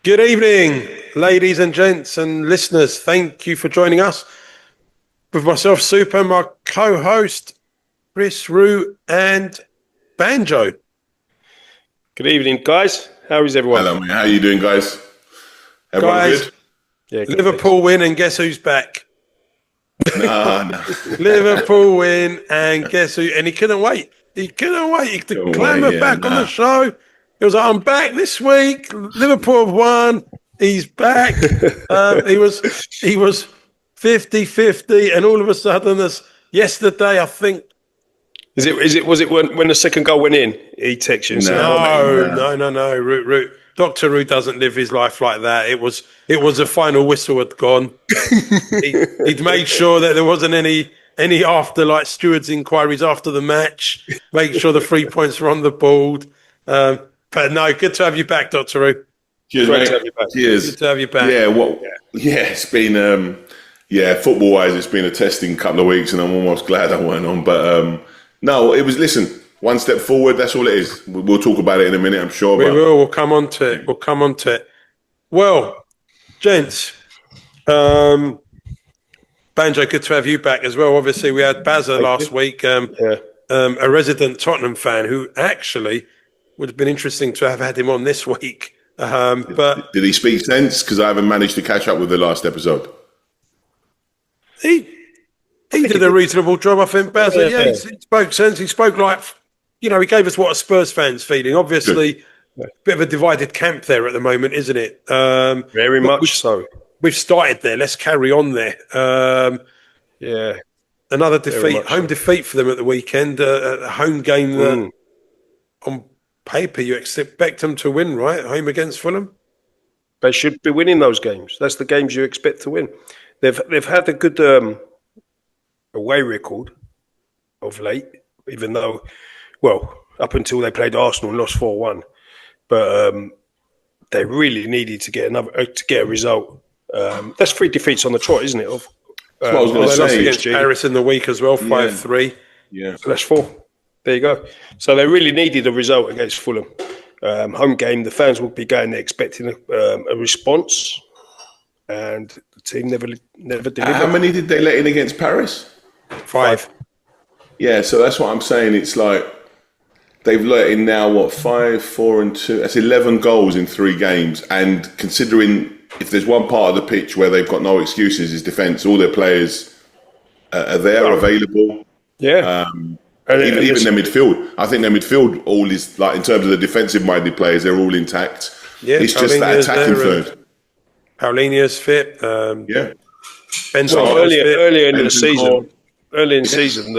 Good evening, ladies and gents and listeners. Thank you for joining us. With myself, Super, my co-host, Chris, Rue, and Banjo. Good evening, guys. How is everyone? Hello, mate. How are you doing, guys? Everyone Guys, good? Yeah, good, Liverpool win and guess who's back? No. Liverpool win and guess who? And he couldn't wait. He couldn't wait to clamour back on the show. He was like, I'm back this week. Liverpool have won. He's back. He was 50-50, and all of a sudden, yesterday, I think. Was it when the second goal went in? He texted you and said, No. Root. Dr. Root doesn't live his life like that. It was a final whistle had gone. He'd made sure that there wasn't any after like stewards' inquiries after the match. Make sure the 3 points were on the board. But no, good to have you back, Dr. Root. Cheers, Great mate. to have you back. Cheers. Good to have you back. It's been, football-wise, it's been a testing couple of weeks, and I'm almost glad I went on. But no, it was, listen, one step forward, that's all it is. We'll talk about it in a minute, I'm sure. We will. We'll come on to it. Well, gents, Banjo, good to have you back as well. Obviously, we had Bazza last week, a resident Tottenham fan who actually would have been interesting to have had him on this week. But did he speak sense? Because I haven't managed to catch up with the last episode. He did a reasonable job, I think, Bazza. Yeah, he spoke sense. He spoke like, he gave us what a Spurs fan's feeling. Obviously, bit of a divided camp there at the moment, isn't it? Very much so. We've started there. Let's carry on there. Another defeat, home defeat for them at the weekend. A home game that, on paper, you expect them to win, right? Home against Fulham. They should be winning those games. That's the games you expect to win. They've had a good away record of late, even though, up until they played Arsenal and lost 4-1. But they really needed to get a result. That's 3 defeats on the trot, isn't it? That's what I was going to say. Against Paris in the week as well, 5-3. Yeah. So that's 4. There you go. So they really needed a result against Fulham. Home game, the fans will be going there expecting a response, and the team never delivered. How many did they let in against Paris? 5. Yeah, so that's what I'm saying. It's like they've let in now, 5, 4 and 2. That's 11 goals in 3 games. And considering if there's one part of the pitch where they've got no excuses is defence, all their players are there, available. Yeah. Even their midfield. I think their midfield all is, like, in terms of the defensive-minded players, they're all intact. Yeah, it's just that attacking third. Paulinho's fit. Earlier in the season,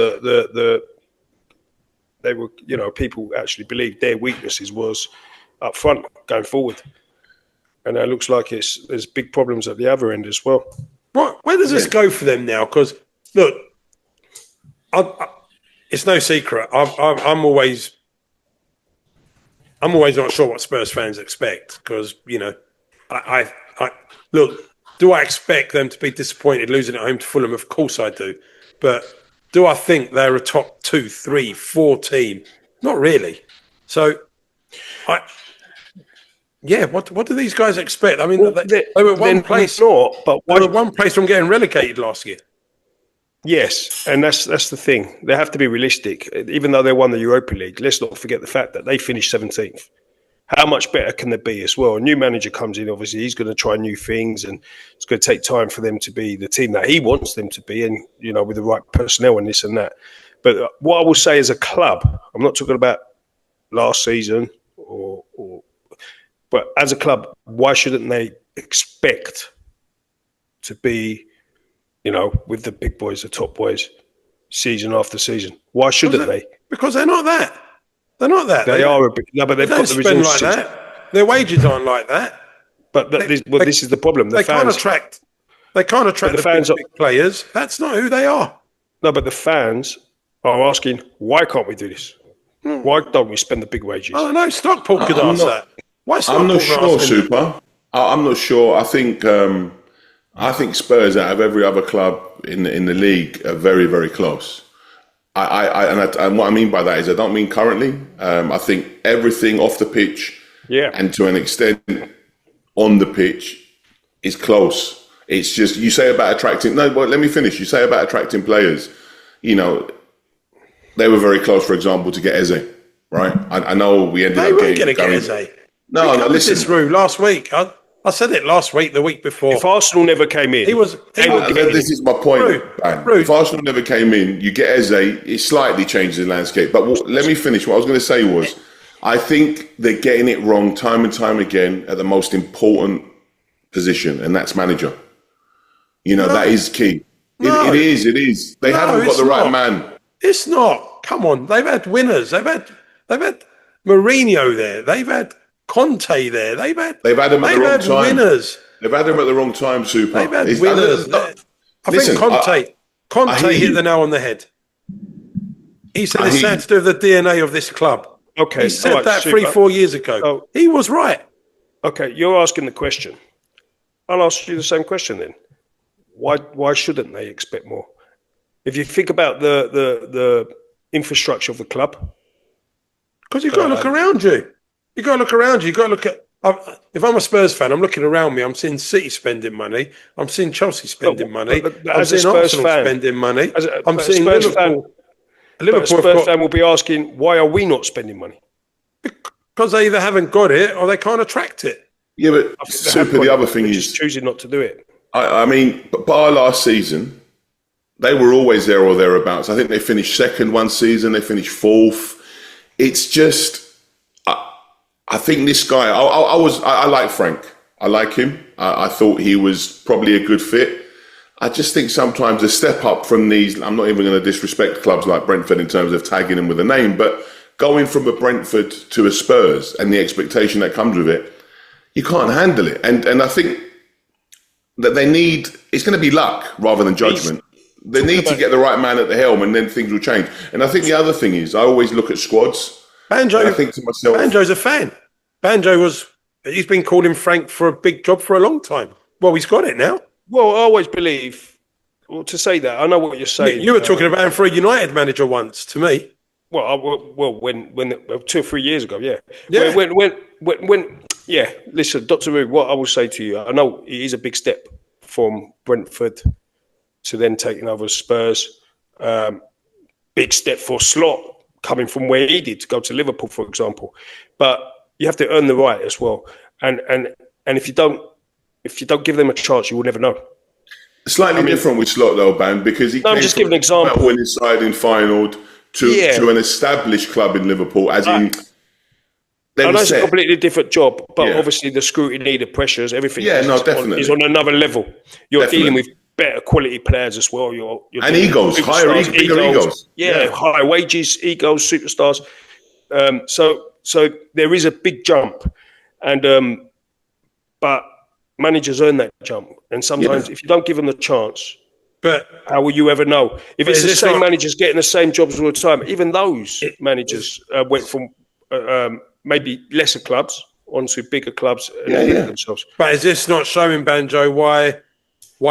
they were, people actually believed their weaknesses was up front going forward, and it looks like there's big problems at the other end as well. Where does this go for them now? Because look, it's no secret. I'm always not sure what Spurs fans expect because I look. Do I expect them to be disappointed losing at home to Fulham? Of course I do. But do I think they're a top 2, 3, 4 team? Not really. So, what do these guys expect? I mean, they were one place from getting relegated last year. Yes, and that's the thing. They have to be realistic. Even though they won the Europa League, let's not forget the fact that they finished 17th. How much better can they be as well? A new manager comes in, obviously, he's going to try new things, and it's going to take time for them to be the team that he wants them to be, and with the right personnel and this and that. But what I will say as a club, I'm not talking about last season, but as a club, why shouldn't they expect to be, with the big boys, the top boys, season after season? Why shouldn't they? Because they're not that. They're not that. They are a bit. No, but they've got the resources. Like that. Their wages aren't like that. But this is the problem. They can't attract the fans, big players. That's not who they are. No, but the fans are asking, why can't we do this? Why don't we spend the big wages? Oh no, Stockport could ask that. Why I'm not sure, Super. I'm not sure. I think Spurs, out of every other club in the league, are very, very close. And what I mean by that is I don't mean currently. I think everything off the pitch, and to an extent on the pitch is close. It's just, you say about attracting, no, well, let me finish. You say about attracting players, you know, they were very close, for example, to get Eze, right? I know we ended up They were getting... going to get Eze. No, listen. This through last week. I said it last week, the week before. If Arsenal never came in... This is my point. If Arsenal never came in, you get Eze, it slightly changes the landscape. But let me finish. What I was going to say was, I think they're getting it wrong time and time again at the most important position, and that's manager. You know, that is key. It is. They haven't got the right man. It's not. Come on. They've had winners. They've had Mourinho there. They've had Conte there. They've had him at the wrong time. Winners. They've had him at the wrong time, Super. They've had winners. I think Conte hit the nail on the head. He said it's sad to do with the DNA of this club. Okay. He said that 3-4 years ago. He was right. Okay, you're asking the question. I'll ask you the same question then. Why shouldn't they expect more? If you think about the infrastructure of the club, because you've got to look around you. You've got to look around you. You've got to look at. If I'm a Spurs fan, I'm looking around me. I'm seeing City spending money. I'm seeing Chelsea spending money. I'm seeing Arsenal spending money. I'm seeing Liverpool. A Spurs fan will be asking, why are we not spending money? Because they either haven't got it or they can't attract it. Yeah, but Super, the other thing is choosing not to do it. I mean, bar last season, they were always there or thereabouts. I think they finished second one season. They finished fourth. It's just, I think this guy. I like Frank. I like him. I thought he was probably a good fit. I just think sometimes a step up from these. I'm not even going to disrespect clubs like Brentford in terms of tagging them with a name, but going from a Brentford to a Spurs and the expectation that comes with it, you can't handle it. And I think that they need, it's going to be luck rather than judgment. They need to get the right man at the helm and then things will change. And I think the other thing is, I always look at squads. Banjo, I think to myself, Banjo's a fan. He's been calling Frank for a big job for a long time. Well, he's got it now. Well, I always believe, to say that, I know what you're saying. You were talking about him for a United manager once, to me. Well, when 2 or 3 years ago, yeah. Yeah. When yeah, listen, Dr. Rue, what I will say to you, I know it is a big step from Brentford to then taking over Spurs. Big step for Slot coming from where he did to go to Liverpool, for example. But you have to earn the right as well. And if you don't give them a chance, you will never know. Slightly different with Slot though, Ban, because he came just from give an example. Winning side in final to an established club in Liverpool, as in. I know it's a completely different job, but obviously the scrutiny, the pressures, everything definitely is on another level. You're dealing with better quality players as well. You're and egos, bigger egos. Yeah, high wages, egos, superstars. So there is a big jump, and but managers earn that jump, and sometimes if you don't give them the chance, but how will you ever know? If it's the same managers getting the same jobs all the time, even those managers went from maybe lesser clubs onto bigger clubs and themselves. But is this not showing, Banjo, why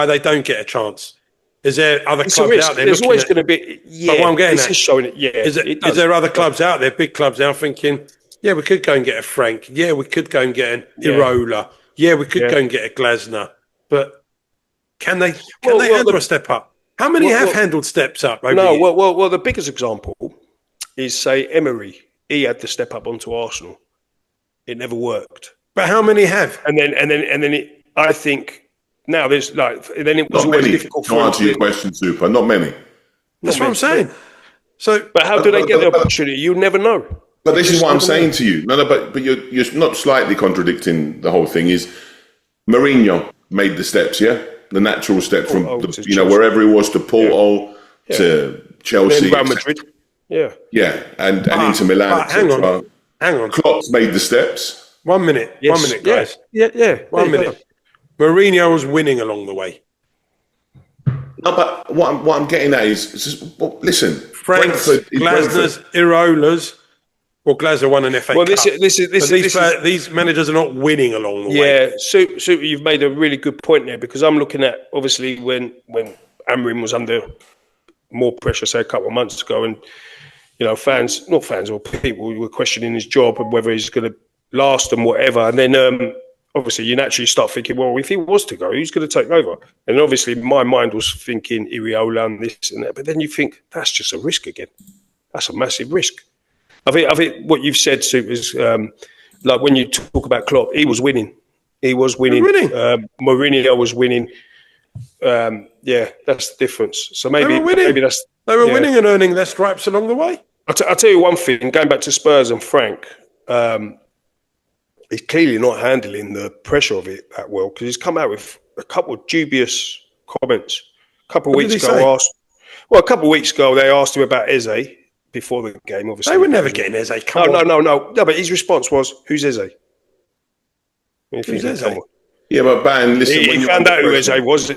they don't get a chance? Is there other clubs out there? There's always going to be. But what I'm getting at is showing it. Yeah, is there other clubs out there, big clubs now, thinking, yeah, we could go and get a Frank. Yeah, we could go and get an Irola. Yeah, we could go and get a Glasner. But can they handle a step up? How many have handled steps up? Well, the biggest example is, say, Emery. He had to step up onto Arsenal. It never worked. But how many have? And then I think now there's then it was always difficult to answer your question, Super. Not many. That's what I'm saying. So, but how do they get the opportunity? You never know. But this is what I'm saying to you. No, but you're not slightly contradicting the whole thing. Is Mourinho made the steps? Yeah, the natural step from wherever he was to Porto to Chelsea, then Real Madrid. Yeah, and Inter Milan. Hang on. Klopp's made the steps. 1 minute. Yes. 1 minute, guys. Yeah. 1 minute. Mourinho was winning along the way. No, but what I'm getting at is listen. Frank's, Glasner's, Irola's. Well, Glasner won an FA Cup. These managers are not winning along the way. Yeah, Super, you've made a really good point there, because I'm looking at, obviously, when Amorim was under more pressure, say, a couple of months ago, and people were questioning his job and whether he's going to last and whatever. And then obviously you naturally start thinking, well, if he was to go, who's going to take over? And obviously my mind was thinking Iriola and this and that. But then you think, that's just a risk again. That's a massive risk. I think what you've said, Sue, is like when you talk about Klopp, he was winning. He was winning. Mourinho was winning. Yeah, that's the difference. So maybe that's... They were winning and earning their stripes along the way. I'll tell you one thing, going back to Spurs and Frank, he's clearly not handling the pressure of it that well because he's come out with a couple of dubious comments. A couple of weeks ago, they asked him about Eze before the game, obviously. They were never getting Eze. No, but his response was, who's Eze? Who's Eze? Yeah, but Ben, listen. He found out who Eze was.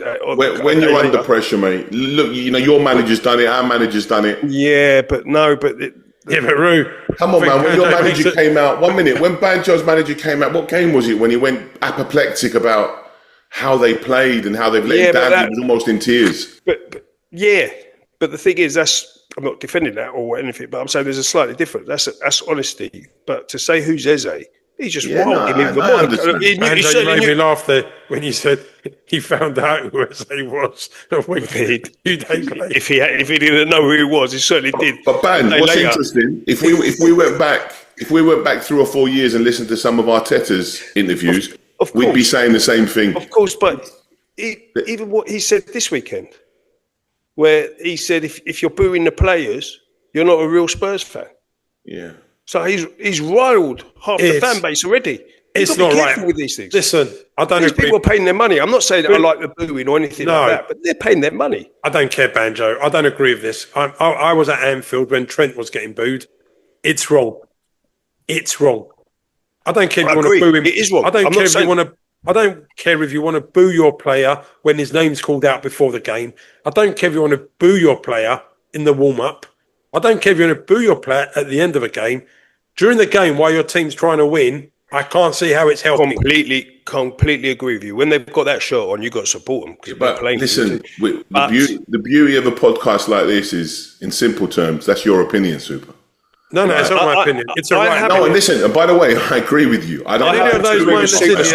When you're under pressure, mate, look, your manager's done it, our manager's done it. Yeah, but no, but... Roo. Come on, man. When your manager came out, 1 minute, when Banjo's manager came out, what game was it when he went apoplectic about how they played and how they've let him down? He was almost in tears. But the thing is, I'm not defending that or anything, but I'm saying there's a slightly different. That's honesty. But to say who's Eze, he's just wild. You made me laugh there when you said he found out who Eze was a few days later. If he didn't know who he was, he certainly did. But Ben, what's interesting, if we went back 3 or 4 years and listened to some of Arteta's interviews, we'd be saying the same thing. Of course, but even what he said this weekend, where he said if you're booing the players, you're not a real Spurs fan. Yeah. So he's riled half the fan base already. It's not right with these things. Listen, I don't These agree. people are paying their money. I'm not saying that I like the booing or anything like that, but they're paying their money. I don't care, Banjo. I don't agree with this. I was at Anfield when Trent was getting booed. It's wrong. It's wrong. I don't care if you want to boo him. It is wrong. I don't care if you want to boo your player when his name's called out before the game. I don't care if you want to boo your player in the warm-up. I don't care if you want to boo your player at the end of a game. During the game, while your team's trying to win, I can't see how it's helping. Completely agree with you. When they've got that shirt on, you've got to support them. But listen, the beauty of a podcast like this is, in simple terms, that's your opinion, Super. No, it's not my opinion. It's a right. No, and listen, and by the way, I agree with you. I don't any of those mindless idiots.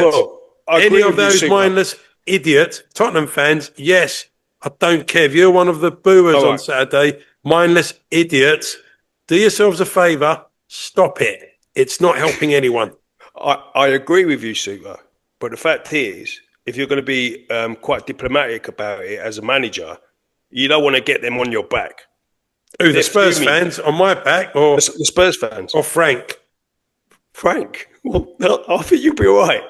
Any of those mindless idiots, Tottenham fans, yes, I don't care if you're one of the booers on Saturday, mindless idiots, do yourselves a favour, stop it. It's not helping anyone. I agree with you, Super. But the fact is, if you're going to be quite diplomatic about it as a manager, you don't want to get them on your back. Who, the Spurs fans on my back, or the Spurs fans, or Frank? Well, I think you'll be all right.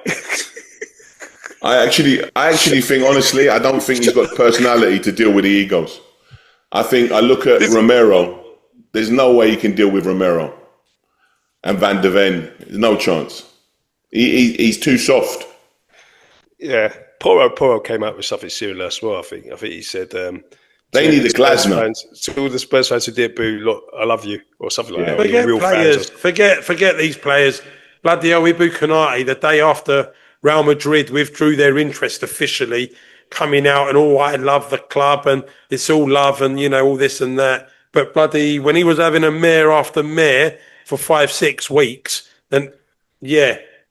I actually think, honestly, I don't think he's got the personality to deal with the egos. I look at Romero. There's no way he can deal with Romero and Van de Ven. There's no chance. He's too soft. Yeah, Poro came out with something similar as well. I think he said they need a Glasner. To all the Spurs fans who did boo, look, I love you, or something like that. Forget players. Forget these players. Bloody hell, we boo Konate the day after Real Madrid withdrew their interest officially, coming out and I love the club and it's all love and all this and that. But bloody when he was having a mare after mare for 5-6 weeks, then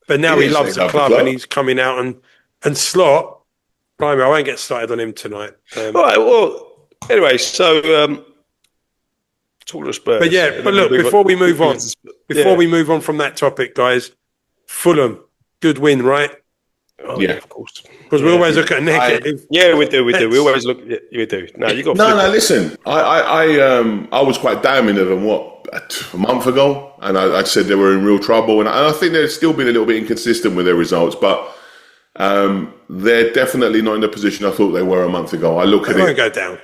but now he loves the club and he's coming out and Slot. Blimey, I won't get started on him tonight. All right, well, anyway, so talk to Spurs. But look, before we move on from that topic, guys, Fulham, good win, right? Oh, yeah, of course. Because we always look at negative. We do. We always look. Yeah, we do. No, you got. No. Listen, I was quite damning of them. A month ago, and I said they were in real trouble, and I think they've still been a little bit inconsistent with their results, but they're definitely not in the position I thought they were a month ago. I look at it. They won't go down.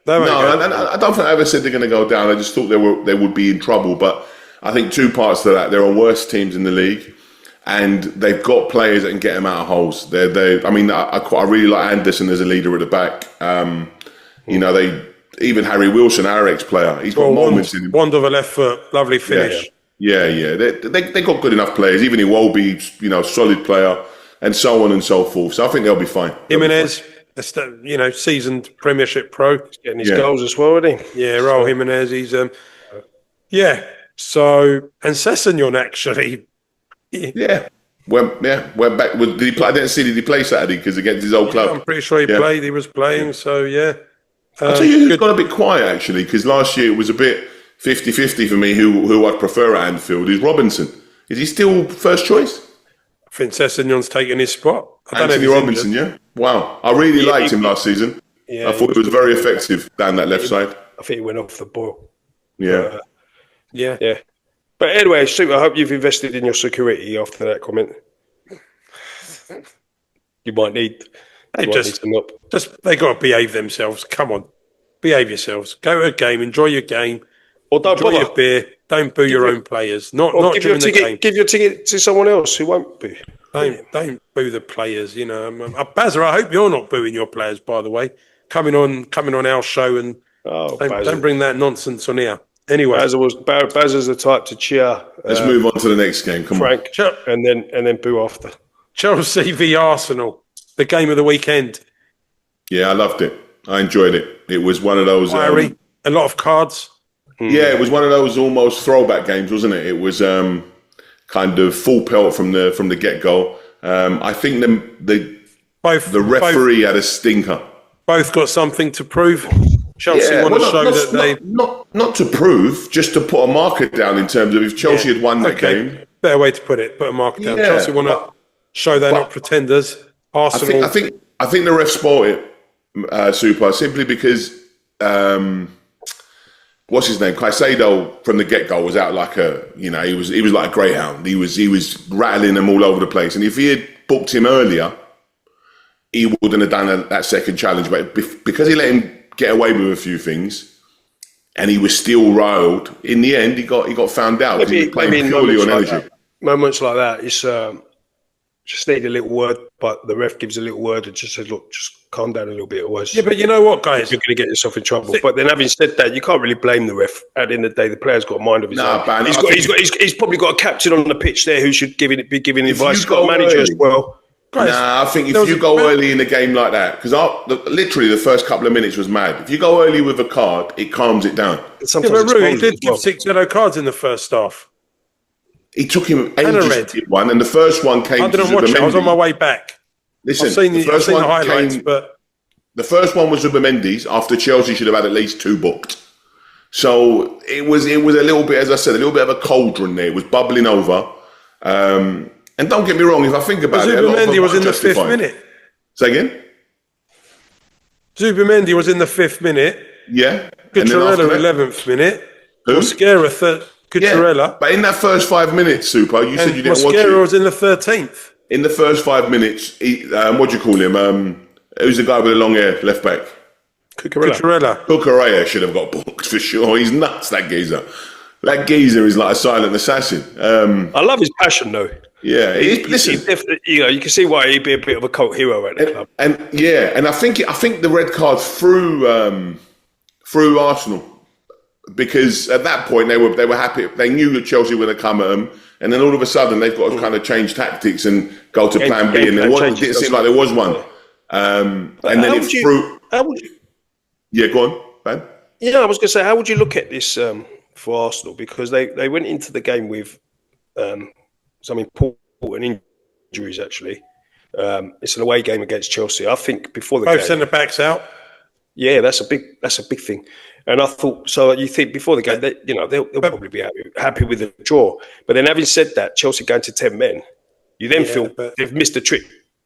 I don't think I ever said they're going to go down. I just thought they would be in trouble. But I think two parts to that: there are worse teams in the league, and they've got players that can get them out of holes. I really like Anderson as a leader at the back. Even Harry Wilson, our ex-player, he's got moments in him. Wand of a left foot, lovely finish. Yeah. They got good enough players. Even Iwobi, solid player, and so on and so forth. So I think they'll be fine. Jimenez, seasoned Premiership pro, he's getting his goals as well, isn't he? Yeah, Raul Jimenez. He's So and Sessegnon actually. Yeah. Went back. Did he play? I didn't see. Did he play Saturday? Because against his old club. I'm pretty sure he played. He was playing. So yeah. I'll tell you who's got a bit quiet actually, because last year it was a bit 50-50 for me who I'd prefer at Anfield. Is Robinson. Is he still first choice? I think Sessegnon's taken his spot. Anthony Robinson, yeah? Wow. I really liked him last season. Yeah, I thought he was very effective down that left side. I think he went off the boil. Yeah. Yeah. But anyway, Super, I hope you've invested in your security after that comment. You might need... They got to behave themselves. Come on. Behave yourselves. Go to a game. Enjoy your game. Or don't enjoy bother. your beer. Don't boo your own players. Not give during the game. Give your ticket to someone else who won't boo. Don't boo the players. You know, Bazza, I hope you're not booing your players. By the way, coming on our show and don't bring that nonsense on here. Anyway, Bazza's the type to cheer. Let's move on to the next game. Come Frank, on, and then boo after. Chelsea v Arsenal, the game of the weekend. Yeah, I loved it. I enjoyed it. It was one of those. A lot of cards. Yeah, it was one of those almost throwback games, wasn't it? It was kind of full pelt from the get go. I think the referee had a stinker. Both got something to prove. Chelsea want to show that they not to prove, just to put a marker down in terms of if Chelsea had won that game. Better way to put it. Put a marker down. Chelsea want to show they're not pretenders. Arsenal. I think the ref spoiled it, Super, simply because what's his name? Caicedo from the get go was out like he was like a greyhound. He was rattling them all over the place. And if he had booked him earlier, he wouldn't have done that second challenge. But because he let him get away with a few things, and he was still riled, in the end he got found out because he was playing purely on energy. Moments like that, it's just need a little word, but the ref gives a little word and just says, "Look, just calm down a little bit." Otherwise, but you know what, guys, you're going to get yourself in trouble. But then, having said that, you can't really blame the ref. At the end of the day, the player's got a mind of his own. He's probably got a captain on the pitch there who should be giving advice. He's got a manager as well. I think if you go early in a game like that, because literally the first couple of minutes was mad. If you go early with a card, it calms it down. But Rui, he did give 6 yellow cards in the first half. It took him ages to get one, and the first one came. I didn't watch it. I was on my way back. Listen, I've seen the highlights, but the first one was Zubimendi's after Chelsea should have had at least 2 booked. So it was a little bit, as I said, a little bit of a cauldron there. It was bubbling over. And don't get me wrong, if I think about it, Zubimendi was in the 5th minute. Say again? Zubimendi was in the 5th minute. Yeah. Cucurella 11th minute. Who? Mosquera Cucurella. Yeah, but in that first 5 minutes, Super, you said you didn't watch it. Mosquera was in the 13th. In the first 5 minutes, what do you call him? Who's the guy with the long hair, left back? Cucurella should have got booked for sure. He's nuts, that geezer. That geezer is like a silent assassin. I love his passion, though. Yeah, listen. You can see why he'd be a bit of a cult hero at the club. And I think the red card through Arsenal, because at that point they were happy. They knew that Chelsea were going to come at them, and then all of a sudden they've got to kind of change tactics and go to Plan B. And it didn't seem like there was one. And then it threw. Yeah, go on, man. Yeah, I was going to say, how would you look at this for Arsenal? Because they went into the game with some important injuries, actually. It's an away game against Chelsea. I think before the game... Both centre-backs out? Yeah, that's a big thing. And I thought, so you think before the game, they'll probably be happy with the draw. But then having said that, Chelsea going to 10 men, you then feel they've missed a trick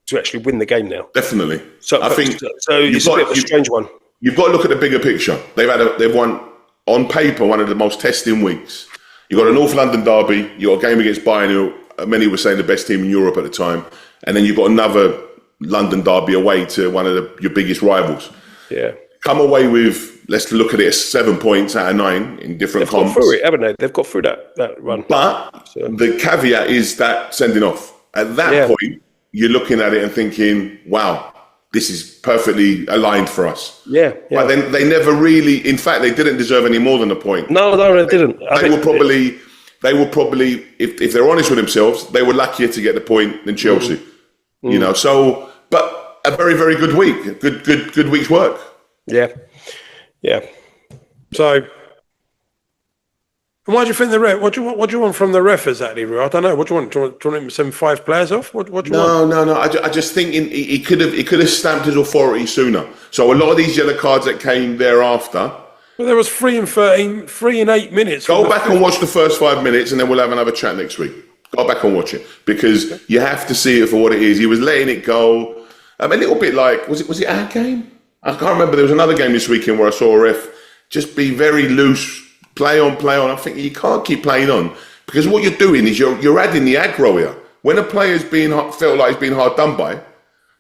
to actually win the game now. Definitely. So I think it's a bit of a strange one. You've got to look at the bigger picture. They've won, on paper, one of the most testing weeks. You've got a North London derby, you've got a game against Bayern, who many were saying the best team in Europe at the time, and then you've got another London derby away to one of your biggest rivals. Yeah. Come away with, let's look at it, 7 points out of 9 in different comps. They've got through it, haven't they? They've got through that run. But the caveat is that sending off. At that point, you're looking at it and thinking, wow, this is perfectly aligned for us. Yeah. But then they never really, in fact, they didn't deserve any more than a point. No, they didn't. They were probably, if they're honest with themselves, they were luckier to get the point than Chelsea. You know, so, but a very, very good week. Good week's work. Yeah. So, And why do you think the ref? What do you want from the ref exactly, Ru? I don't know. What do you want? Do you want him to send 5 players off? What do you want? No. I just think he could have stamped his authority sooner. So a lot of these yellow cards that came thereafter. Well, there was 3 and 13, 3 and 8 minutes. Go back and watch the first 5 minutes, and then we'll have another chat next week. Go back and watch it because you have to see it for what it is. He was letting it go a little bit like was it our game? I can't remember. There was another game this weekend where I saw a ref just be very loose. Play on. I think you can't keep playing on because what you're doing is you're adding the aggro here. When a player's felt like he's being hard done by,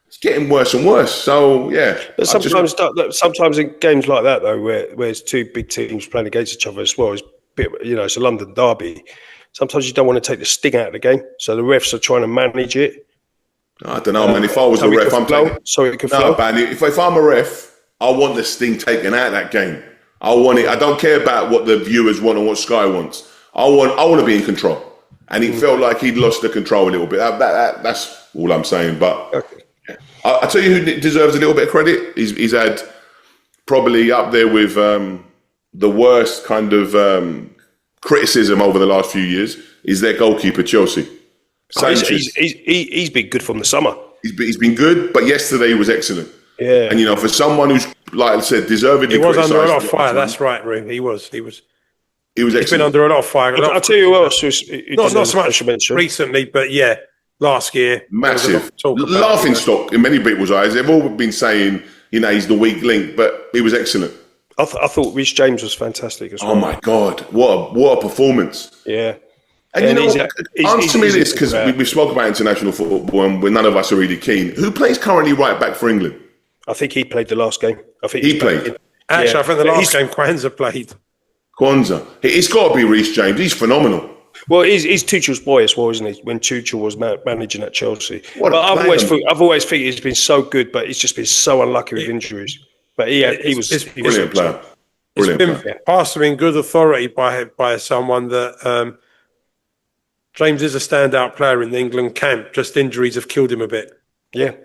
it's getting worse and worse. So yeah, but sometimes in games like that though, where it's 2 big teams playing against each other as well, it's a bit, it's a London derby. Sometimes you don't want to take the sting out of the game, so the refs are trying to manage it. I don't know, man. If I was the ref, it could flow. Man. If I'm a ref, I want the sting taken out of that game. I want it. I don't care about what the viewers want or what Sky wants. I want to be in control. And it felt like he'd lost the control a little bit. That's all I'm saying. But okay. Yeah. I tell you who deserves a little bit of credit. He's had probably up there with the worst kind of criticism over the last few years is their goalkeeper, Chelsea. He's been good from the summer. He's been good, but yesterday he was excellent. Yeah. And, for someone who's, like I said, deservedly criticised. He was under a lot of fire. That's right, Ru. He was excellent. He's been under a lot of fire. I'll tell you who else not so much recently, but yeah, last year. Massive. Laughing stock in many people's eyes. They've all been saying, he's the weak link, but he was excellent. I thought Reece James was fantastic as well. Oh my God. What a performance. Yeah. And answer me this, because we spoke about international football and none of us are really keen. Who plays currently right back for England? I think he played the last game. I think he played. Actually, I think the last game Kwanzaa played. Kwanzaa. It's got to be Reece James. He's phenomenal. Well, he's Tuchel's boy as well, isn't he? When Tuchel was managing at Chelsea. But I've always think he's been so good, but he's just been so unlucky with injuries. But he was brilliant player. It's been passed to me in good authority by someone that James is a standout player in the England camp. Just injuries have killed him a bit. Yeah.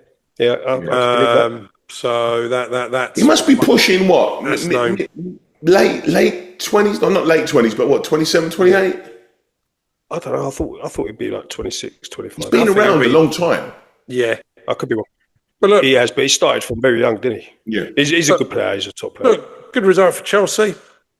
So that he must be pushing what? That's known. Late 20s? No, not late 20s, but what? 27, 28? I don't know. I thought it'd be like 26, 25. He's been around a long time. Yeah, I could be wrong. But look, he has, but he started from very young, didn't he? Yeah, he's a good player. He's a top player. Look, good result for Chelsea.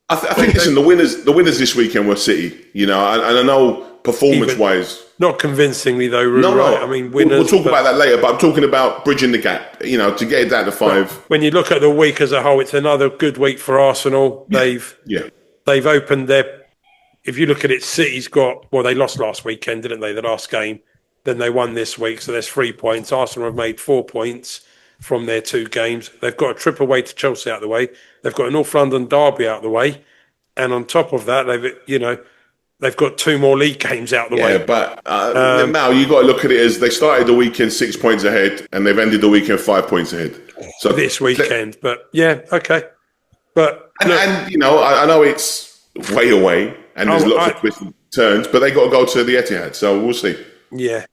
I think. Listen, the winners this weekend were City. And I know performance-wise, not convincingly though. No, right? I mean, winners. We'll talk about that later. But I'm talking about bridging the gap. To get it down to 5. When you look at the week as a whole, it's another good week for Arsenal. They've opened their. If you look at it, City's got. Well, they lost last weekend, didn't they? The last game. Then they won this week, so there's 3 points. Arsenal have made 4 points from their 2 games. They've got a trip away to Chelsea out of the way. They've got a North London derby out of the way, and on top of that, they've got 2 more league games out of the way. Yeah, but now you got to look at it as they started the weekend 6 points ahead, and they've ended the weekend 5 points ahead. So this weekend, but yeah, okay. But I know it's way away, and there's lots of twists and turns, but they got to go to the Etihad, so we'll see. Yeah.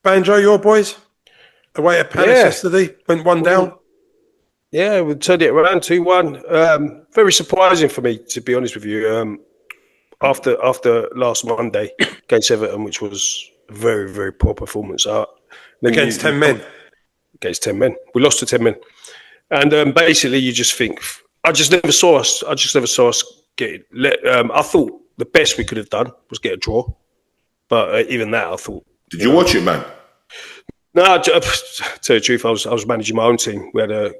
Banjo, your boys away at Palace yesterday, went 1 down. Yeah, we turned it around 2-1. Very surprising for me, to be honest with you. After last Monday against Everton, which was a very, very poor performance. Against 10 men. Against 10 men. We lost to 10 men. And basically, you just think, I just never saw us get it. I thought the best we could have done was get a draw. But even that, I thought. Did you watch it, man? No, to tell you the truth, I was managing my own team. We had our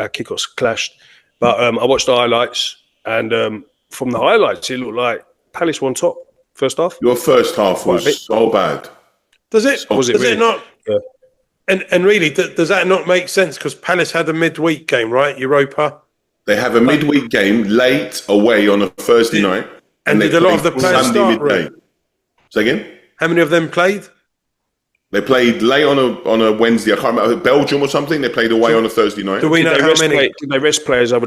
kickoffs clashed. But I watched the highlights. And from the highlights, it looked like Palace won top first half. Your first half was so bad. Does it? Was it really? Not? Yeah. And really, does that not make sense? Because Palace had a midweek game, right? Europa. They have a midweek game late away on a Thursday night. And did a lot of the players start? Midday. Say again? How many of them played? They played late on a Wednesday. I can't remember. Belgium or something. They played away on a Thursday night. Do we know how many? Did they rest players over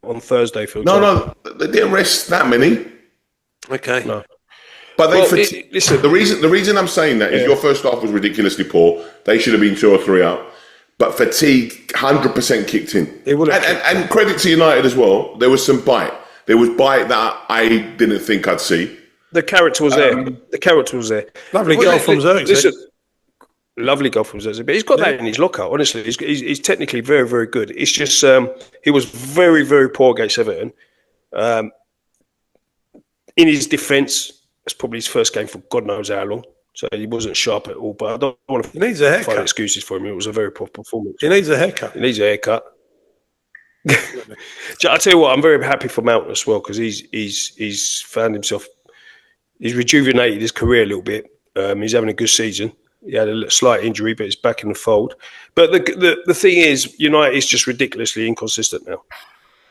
on Thursday? For No, they didn't rest that many. Okay. No. But listen. The reason I'm saying that is your first half was ridiculously poor. They should have been 2 or 3 out. but fatigue 100% kicked in. It would have and credit to United as well. There was some bite. There was bite that I didn't think I'd see. The character was there. The character was there. Lovely goal from Xerxes. Listen, lovely goal from Xerxes. But he's got that in his locker, honestly. He's technically very, very good. It's just he was very, very poor against Everton. In his defence, it's probably his first game for God knows how long. So he wasn't sharp at all. But I don't want to find excuses for him. It was a very poor performance. He needs a haircut. I tell you what, I'm very happy for Mount as well because he's found himself. He's rejuvenated his career a little bit. He's having a good season. He had a slight injury, but he's back in the fold. But the thing is, United is just ridiculously inconsistent now.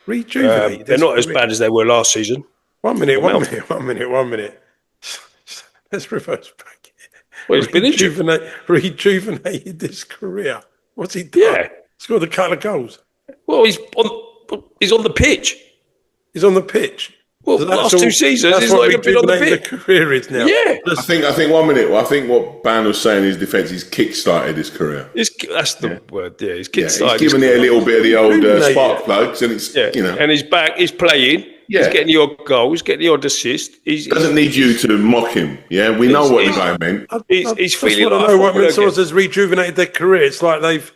Rejuvenated. They're not as bad as they were last season. One minute. Let's reverse back. Well, he's been injured. Rejuvenated his career. What's he done? Yeah. Scored a couple of goals. Well, he's on the pitch. He's on the pitch. Well, the last 2 seasons, he's not even been on the pitch. The career is now. Yeah. I think 1 minute. Well, I think what Ban was saying in his defence, he's kick-started his career. That's the word. Yeah, he's kick-started. He's given it a little bit of the old spark plugs, and it's and he's back. He's playing. Yeah. He's getting the odd goal. He's getting the odd assist. He doesn't need you to mock him. Yeah, we know what the guy meant. He's feeling. I know what Mansour's has rejuvenated their career. It's like they've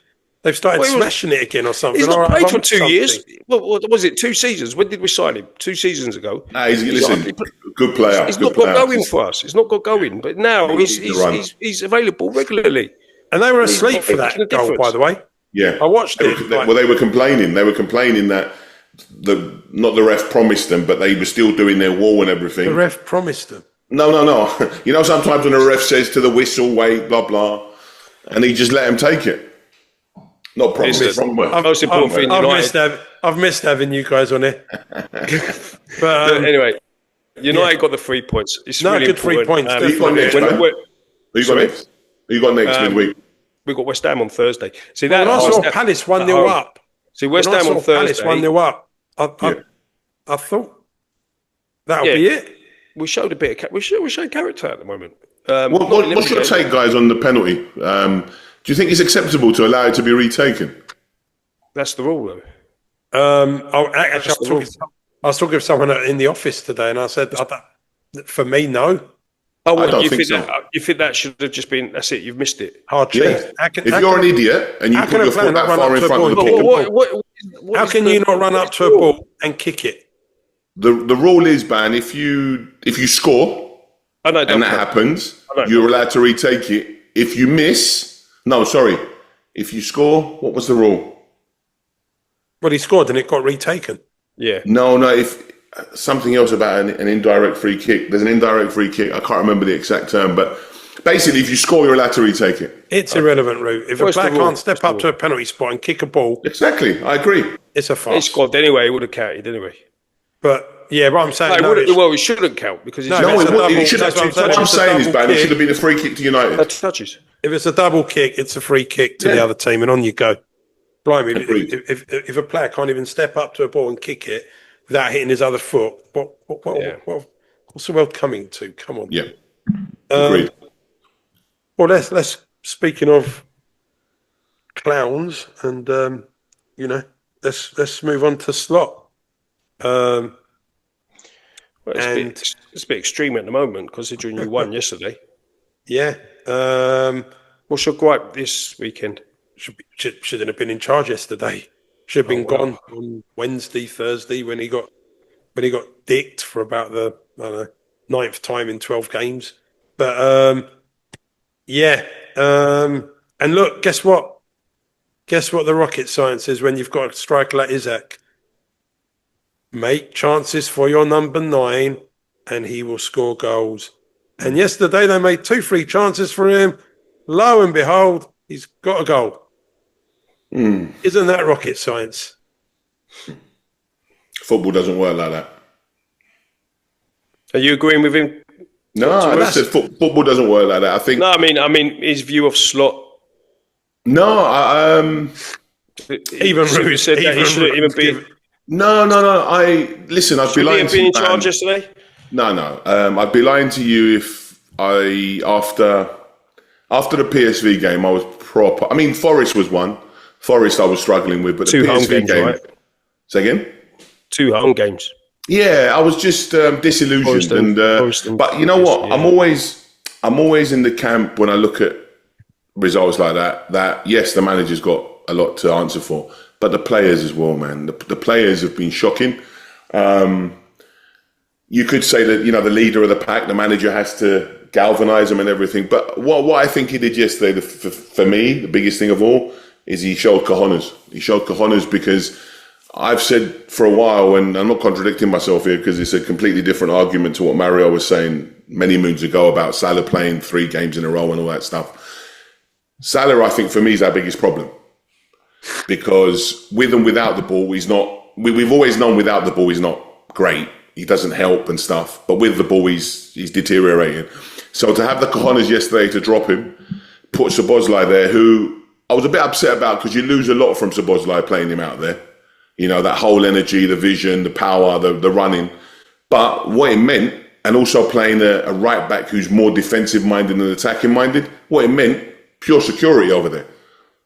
started smashing it again or something. He's not played for 2 years. What was it? 2 seasons. When did we sign him? 2 seasons ago. Listen, good player. He's not got going for us. He's not got going. But now he's available regularly. And they were asleep for that goal, by the way. Yeah, I watched it. Well, they were complaining. They were complaining that not the ref promised them, but they were still doing their wall and everything. The ref promised them. No. You know, sometimes when a ref says to the whistle, wait, blah blah, and he just let him take it. Not promised. Most important thing. I've missed having you guys on here. But anyway, United got the 3 points. It's really good 3 points. Who you got next? Who you got next midweek? We got West Ham on Thursday. See that? When I saw Palace 1-0 up. See West Ham on Thursday. Palace 1-0 up. I thought that'll be it. We showed a bit of we showed character at the moment. What's your take, guys, on the penalty? Do you think it's acceptable to allow it to be retaken? That's the rule, though. I was talking to someone in the office today, and I said, for me, no. You think that should have just been? That's it. You've missed it. Hard cheese. If you're an idiot and you put your foot that far in front of the ball, how can you not run up to a ball and kick it? The rule is, Ban, if you score and that happens, you're allowed to retake it. If you miss, if you score, what was the rule? Well, he scored and it got retaken. Yeah. No. If something else about an indirect free kick. There's an indirect free kick. I can't remember the exact term, but basically, if you score, you're allowed to retake it. It's irrelevant, Root. If a player can't step up to a penalty spot and kick a ball, exactly, I agree. It's a farce. He scored anyway. It would have counted anyway. But I'm saying it shouldn't count because it should have. What I'm saying is, Ben, it should have been a free kick to United. That touches. If it's a double kick, it's a free kick to the other team, and on you go. Blimey, if a player can't even step up to a ball and kick it without hitting his other foot, what's the world coming to? Come on. Yeah. Agreed. Well, let's speaking of clowns, and let's move on to Slot. It's a bit extreme at the moment, considering you won yesterday. Yeah. What's your gripe this weekend? Shouldn't have been in charge yesterday. Should have been gone on Wednesday, Thursday when he got dicked for about the 9th time in 12 games. But and look, guess what? Guess what the rocket science is when you've got a striker like Isaac? Make chances for your number 9 and he will score goals. And yesterday they made 2 free chances for him. Lo and behold, he's got a goal. Isn't that rocket science? Football doesn't work like that. Are you agreeing with him? No, I said football doesn't work like that. I think. No, I mean his view of Slot. No, even Ruth said that he shouldn't even be. No. I'd be lying to you. In charge yesterday? No. I'd be lying to you if after the PSV game I was proper. I mean, Forest was one, Forest I was struggling with, but the 2 home PSV games, game. right? Say again? 2 home games. Yeah, I was just disillusioned. But you know what? Yeah. I'm always in the camp when I look at results like that. That yes, the manager's got a lot to answer for, but the players as well, man. The players have been shocking. You could say that the leader of the pack, the manager, has to galvanise them and everything. But what I think he did yesterday, for me, the biggest thing of all, is he showed cojones. He showed cojones because I've said for a while, and I'm not contradicting myself here because it's a completely different argument to what Mario was saying many moons ago about Salah playing 3 games in a row and all that stuff. Salah, I think, for me, is our biggest problem because with and without the ball, he's not. We've always known without the ball, he's not great. He doesn't help and stuff, but with the ball, he's deteriorating. So to have the cojones yesterday to drop him, put Szoboszlai there, who I was a bit upset about because you lose a lot from Szoboszlai playing him out there. That whole energy, the vision, the power, the running. But what it meant, and also playing a right back who's more defensive minded than attacking minded, what it meant, pure security over there.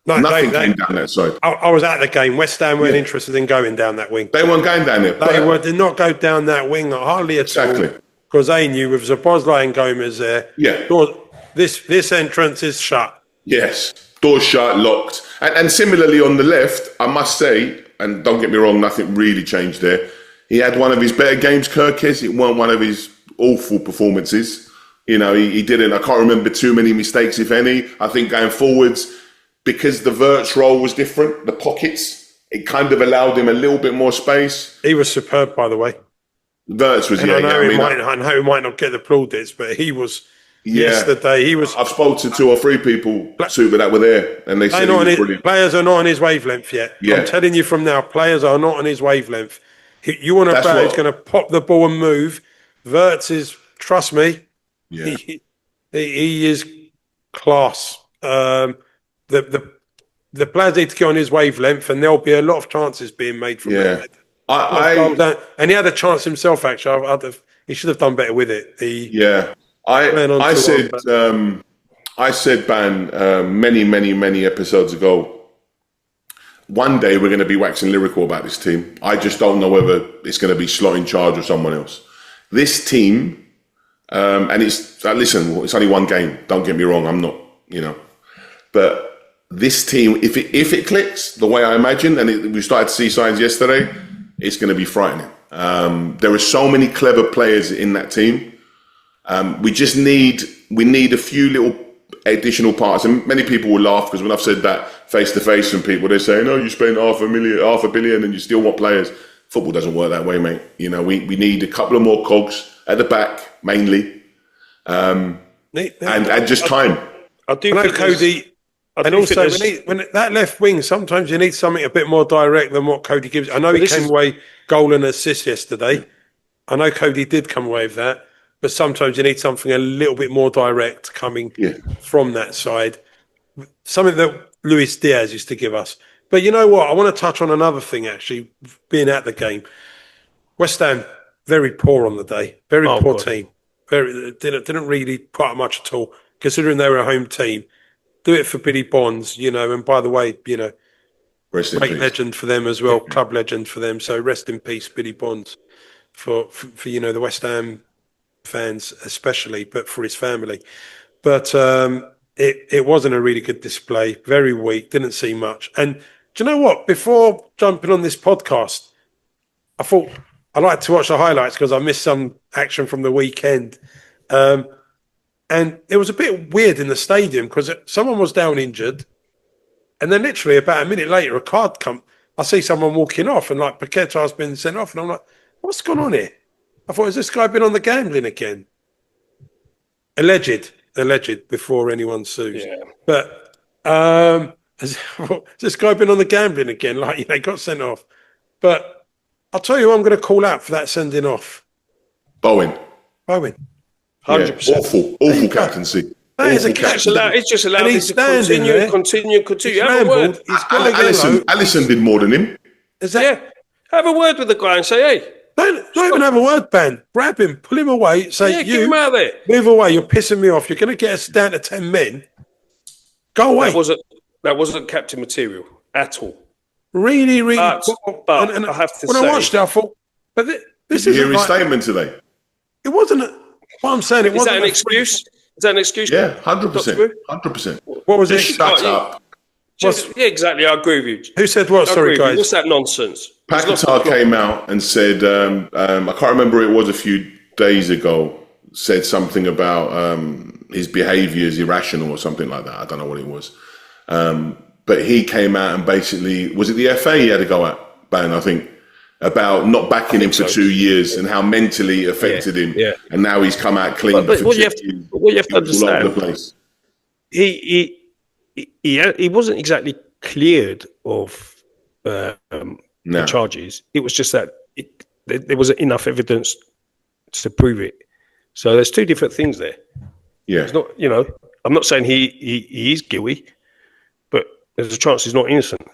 No, Nothing came down that side. I was at the game. West Ham weren't interested in going down that wing. They weren't going down there. They did not go down that wing hardly at all. Because they knew with Szoboszlai and Gomez there, this entrance is shut. Yes, doors shut, locked. And similarly on the left, I must say, and don't get me wrong, nothing really changed there. He had one of his better games, Kirkes. It wasn't one of his awful performances. He didn't. I can't remember too many mistakes, if any. I think going forwards, because the Wirtz role was different, the pockets, it kind of allowed him a little bit more space. He was superb, by the way. Wirtz was, I know he might not get the plaudits, but he was. Yesterday, he was. I've spoken to 2 or 3 people super that were there, and they said he was brilliant. Players are not on his wavelength yet. Yeah. I'm telling you from now, players are not on his wavelength. You want a player who's going to pop the ball and move. Wirtz is, trust me, he is class. The players need to get on his wavelength, and there'll be a lot of chances being made from that. And he had a chance himself. Actually, he should have done better with it. I said, Ban, many episodes ago, one day we're going to be waxing lyrical about this team. I just don't know whether it's going to be Slot in charge or someone else. This team, and it's only one game. Don't get me wrong. I'm not, but this team, if it clicks the way I imagine, and we started to see signs yesterday, it's going to be frightening. There are so many clever players in that team. We need a few little additional parts, and many people will laugh because when I've said that face to face from people, they're saying, "Oh, you spend $500 million, and you still want players." Football doesn't work that way, mate. We need a couple of more cogs at the back, mainly, and just time. I do know, Cody. And also, when that left wing, sometimes you need something a bit more direct than what Cody gives. I know he came away goal and assist yesterday. I know Cody did come away with that. But sometimes you need something a little bit more direct coming from that side. Something that Luis Diaz used to give us. But you know what? I want to touch on another thing, actually, being at the game. West Ham, very poor on the day. Very poor team. Didn't really put up much at all, considering they were a home team. Do it for Billy Bonds, and by the way, great legend for them as well, club legend for them. So rest in peace, Billy Bonds, for the West Ham fans especially, but for his family. But it wasn't a really good display, very weak, didn't see much. And do you know what? Before jumping on this podcast, I thought I'd like to watch the highlights because I missed some action from the weekend. And it was a bit weird in the stadium because someone was down injured, and then literally about a minute later, a card come. I see someone walking off, and like Paquetá been sent off, and I'm like, what's going on here? I thought, has this guy been on the gambling again? Alleged, before anyone sues. Yeah. But has this guy been on the gambling again? Like, got sent off. But I'll tell you who I'm going to call out for that sending off. Bowen. 100%. Awful captaincy. That is a captaincy. It's just allowed him to continue. Have a word. Alisson did more than him. Have a word with the guy and say, hey. Don't even have a word, Ben. Grab him, pull him away, say, get him out of there. Move away, you're pissing me off. You're going to get us down to 10 men. Go away. That wasn't captain material. at all. Really, really. But I have to when say, I watched it, I thought, but this Did you isn't hear his like, statement today? It wasn't. What I'm saying, it is wasn't that an excuse? Is that an excuse? Yeah, 100%. Dr. 100%. What was Just it? shut up. Yeah, exactly. I agree with you. Who said what? Sorry, guys. What's that nonsense? Paquetá came out and said, I can't remember, it was a few days ago, said something about his behaviour is irrational or something like that. I don't know what it was. But he came out and basically, was it the FA he had to go at, Ban, I think, about not backing him for 2 years and how mentally it affected him. Yeah. And now he's come out clean. But what you have to understand, he wasn't exactly cleared of the charges. It was just that there wasn't enough evidence to prove it. So there's two different things there. Yeah. It's not, I'm not saying he is guilty, but there's a chance he's not innocent.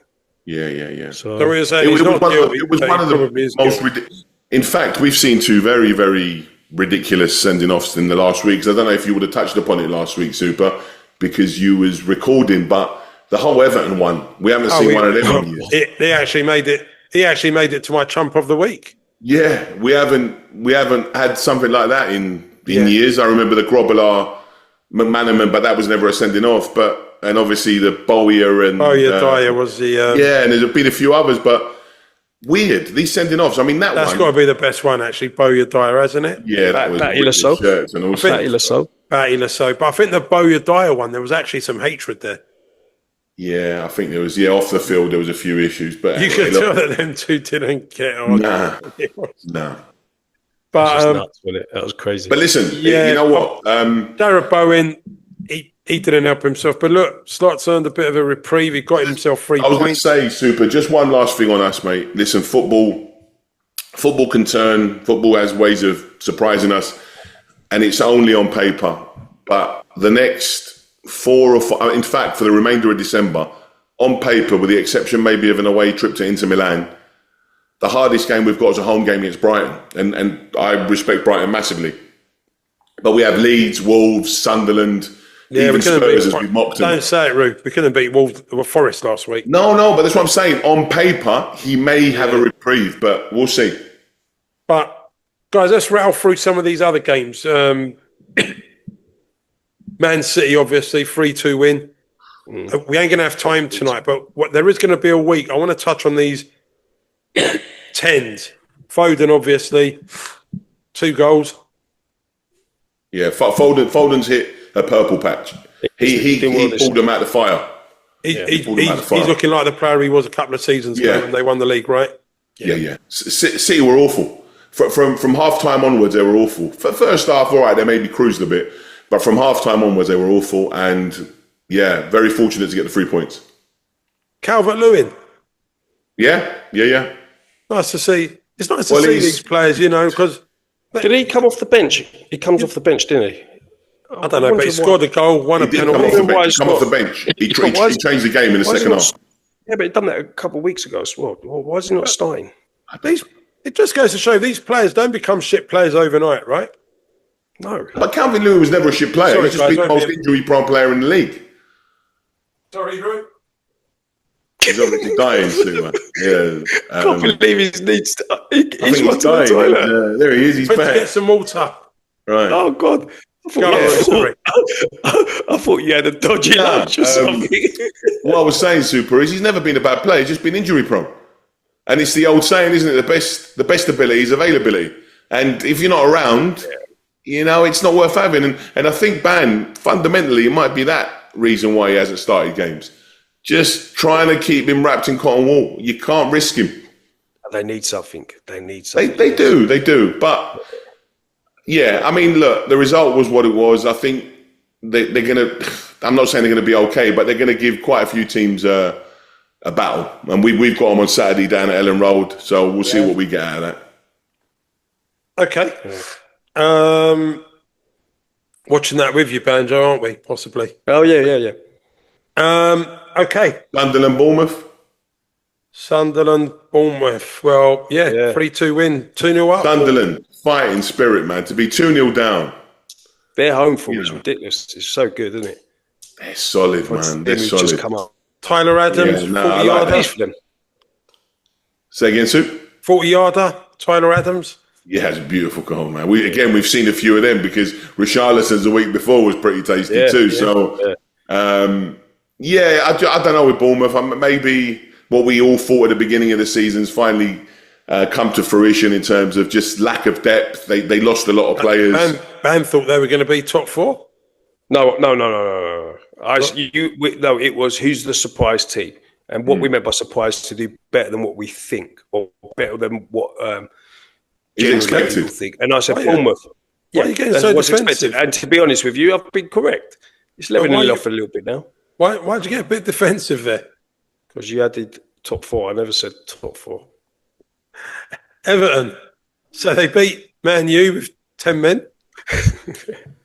Yeah. So we're saying he's not guilty. It was one of the most ridiculous. In fact, we've seen two very, very ridiculous sending offs in the last weeks. I don't know if you would have touched upon it last week, Super, because you was recording, but the whole Everton one, we haven't seen one of them in years. He actually made it to my chump of the week. Yeah, we haven't had something like that in years. I remember the Grobbelaar McManaman, but that was never a sending off. And obviously the Bowyer and Dyer was the and there's been a few others, but weird these sending offs. I mean, that's got to be the best one actually. Bowyer Dyer, hasn't it? Yeah, that was Batty Lasso. Batty Lasso. But I think the Bowyer Dyer one, there was actually some hatred there. Yeah, I think there was. Yeah, off the field there was a few issues, but you could tell that them two didn't get on. Nah. But nuts, wasn't it? That was crazy. But listen, you know what? Darren Bowen, he didn't help himself. But look, Slots earned a bit of a reprieve. He got himself 3 points. I was going to say, Super, just one last thing on us, mate. Listen, football can turn. Football has ways of surprising us, and it's only on paper. But the next 4 or 5, in fact, for the remainder of December, on paper, with the exception maybe of an away trip to Inter Milan, the hardest game we've got is a home game against Brighton. And I respect Brighton massively. But we have Leeds, Wolves, Sunderland, even Spurs as we've mocked them. Don't say it, Ruth. We couldn't beat Wolves or Forest last week. No, but that's what I'm saying. On paper, he may have a reprieve, but we'll see. But, guys, let's rattle through some of these other games. Man City, obviously, 3-2 win. We ain't going to have time tonight, but there is going to be a week. I want to touch on these 10s. Foden, obviously, 2 goals. Yeah, Foden's hit a purple patch. He pulled them out of the fire. He's looking like the player he was a couple of seasons ago when they won the league, right? Yeah. City were awful. From half-time onwards, they were awful. For first half, all right, they maybe cruised a bit. But from half-time onwards, they were awful. And, very fortunate to get the 3 points. Calvert-Lewin. Yeah. Nice to see. It's nice to see these players, because... Did he come off the bench? He comes off the bench, didn't he? I don't know, but he scored a goal, won a penalty. Come off the bench. He changed the game in the second half. Yeah, but he'd done that a couple of weeks ago as well. Why is he not starting? It just goes to show these players don't become shit players overnight, right? No. But Calvert-Lewin was never a shit player. He's just been the most injury-prone player in the league. Sorry, Drew. He's obviously dying soon. I can't believe he needs to. I think he's dying. There he is. He's back. Get some water. Right. Oh God. I thought you had a dodgy lunch or something. What I was saying, Super, is he's never been a bad player. He's just been injury-prone. And it's the old saying, isn't it? The best ability is availability. And if you're not around, it's not worth having. And I think fundamentally, it might be that reason why he hasn't started games. Just trying to keep him wrapped in cotton wool. You can't risk him. They need something. They do. But, I mean, look, the result was what it was. I think they're going to... I'm not saying they're going to be okay, but they're going to give quite a few teams a battle. And we've got them on Saturday down at Ellen Road, so we'll see what we get out of that. Okay. Watching that with you, Banjo, aren't we? Possibly. Oh, yeah. Okay. Sunderland, Bournemouth. Well, 3-2 win, 2-0 up. Sunderland, fighting spirit, man. To be 2-0 down. Their home form is ridiculous. It's so good, isn't it? They're solid, man. They're solid. Just come up. Tyler Adams, Yeah, no, 40 I like yarder. that. For them. Say again, Sue? 40 yarder, Tyler Adams. Yeah, it's a beautiful goal, man. We've seen a few of them because Richarlison's the week before was pretty tasty too. Yeah, So, I don't know with Bournemouth. Maybe what we all thought at the beginning of the season's finally come to fruition in terms of just lack of depth. They lost a lot of players. Man thought they were going to be top 4. No. It was who's the surprise team, and what we meant by surprise to do better than what we think, or better than what Expected. people think. And I said Bournemouth. Why are you getting so defensive? And to be honest with you, I've been correct. It's leveling off a little bit now. Why'd you get a bit defensive there? Because you added top 4. I never said top 4. Everton. So they beat Man U with 10 men.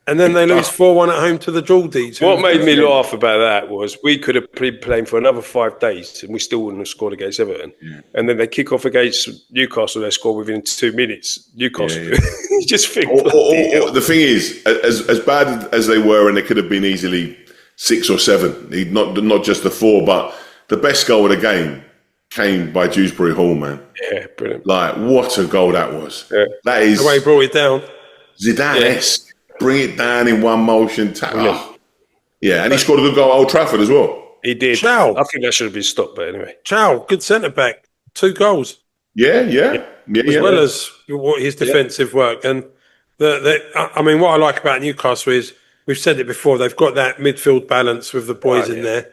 And then they lose 4-1 at home to the Geordies. What made me laugh about that was we could have been playing for another 5 days and we still wouldn't have scored against Everton. Yeah. And then they kick off against Newcastle, they score within 2 minutes. Newcastle, you just think. The thing is, as bad as they were, and they could have been easily 6 or 7, not just the 4, but the best goal of the game came by Dewsbury Hall, man. Yeah, brilliant. Like, what a goal that was. Yeah. That is the way he brought it down. Zidane-esque. Bring it down in one motion. Yeah, and he scored a good goal at Old Trafford as well. He did. Chow. I think that should have been stopped, but anyway. Chow, good centre-back. 2 goals. Yeah. As well as his defensive work. And, what I like about Newcastle is, we've said it before, they've got that midfield balance with the boys in there.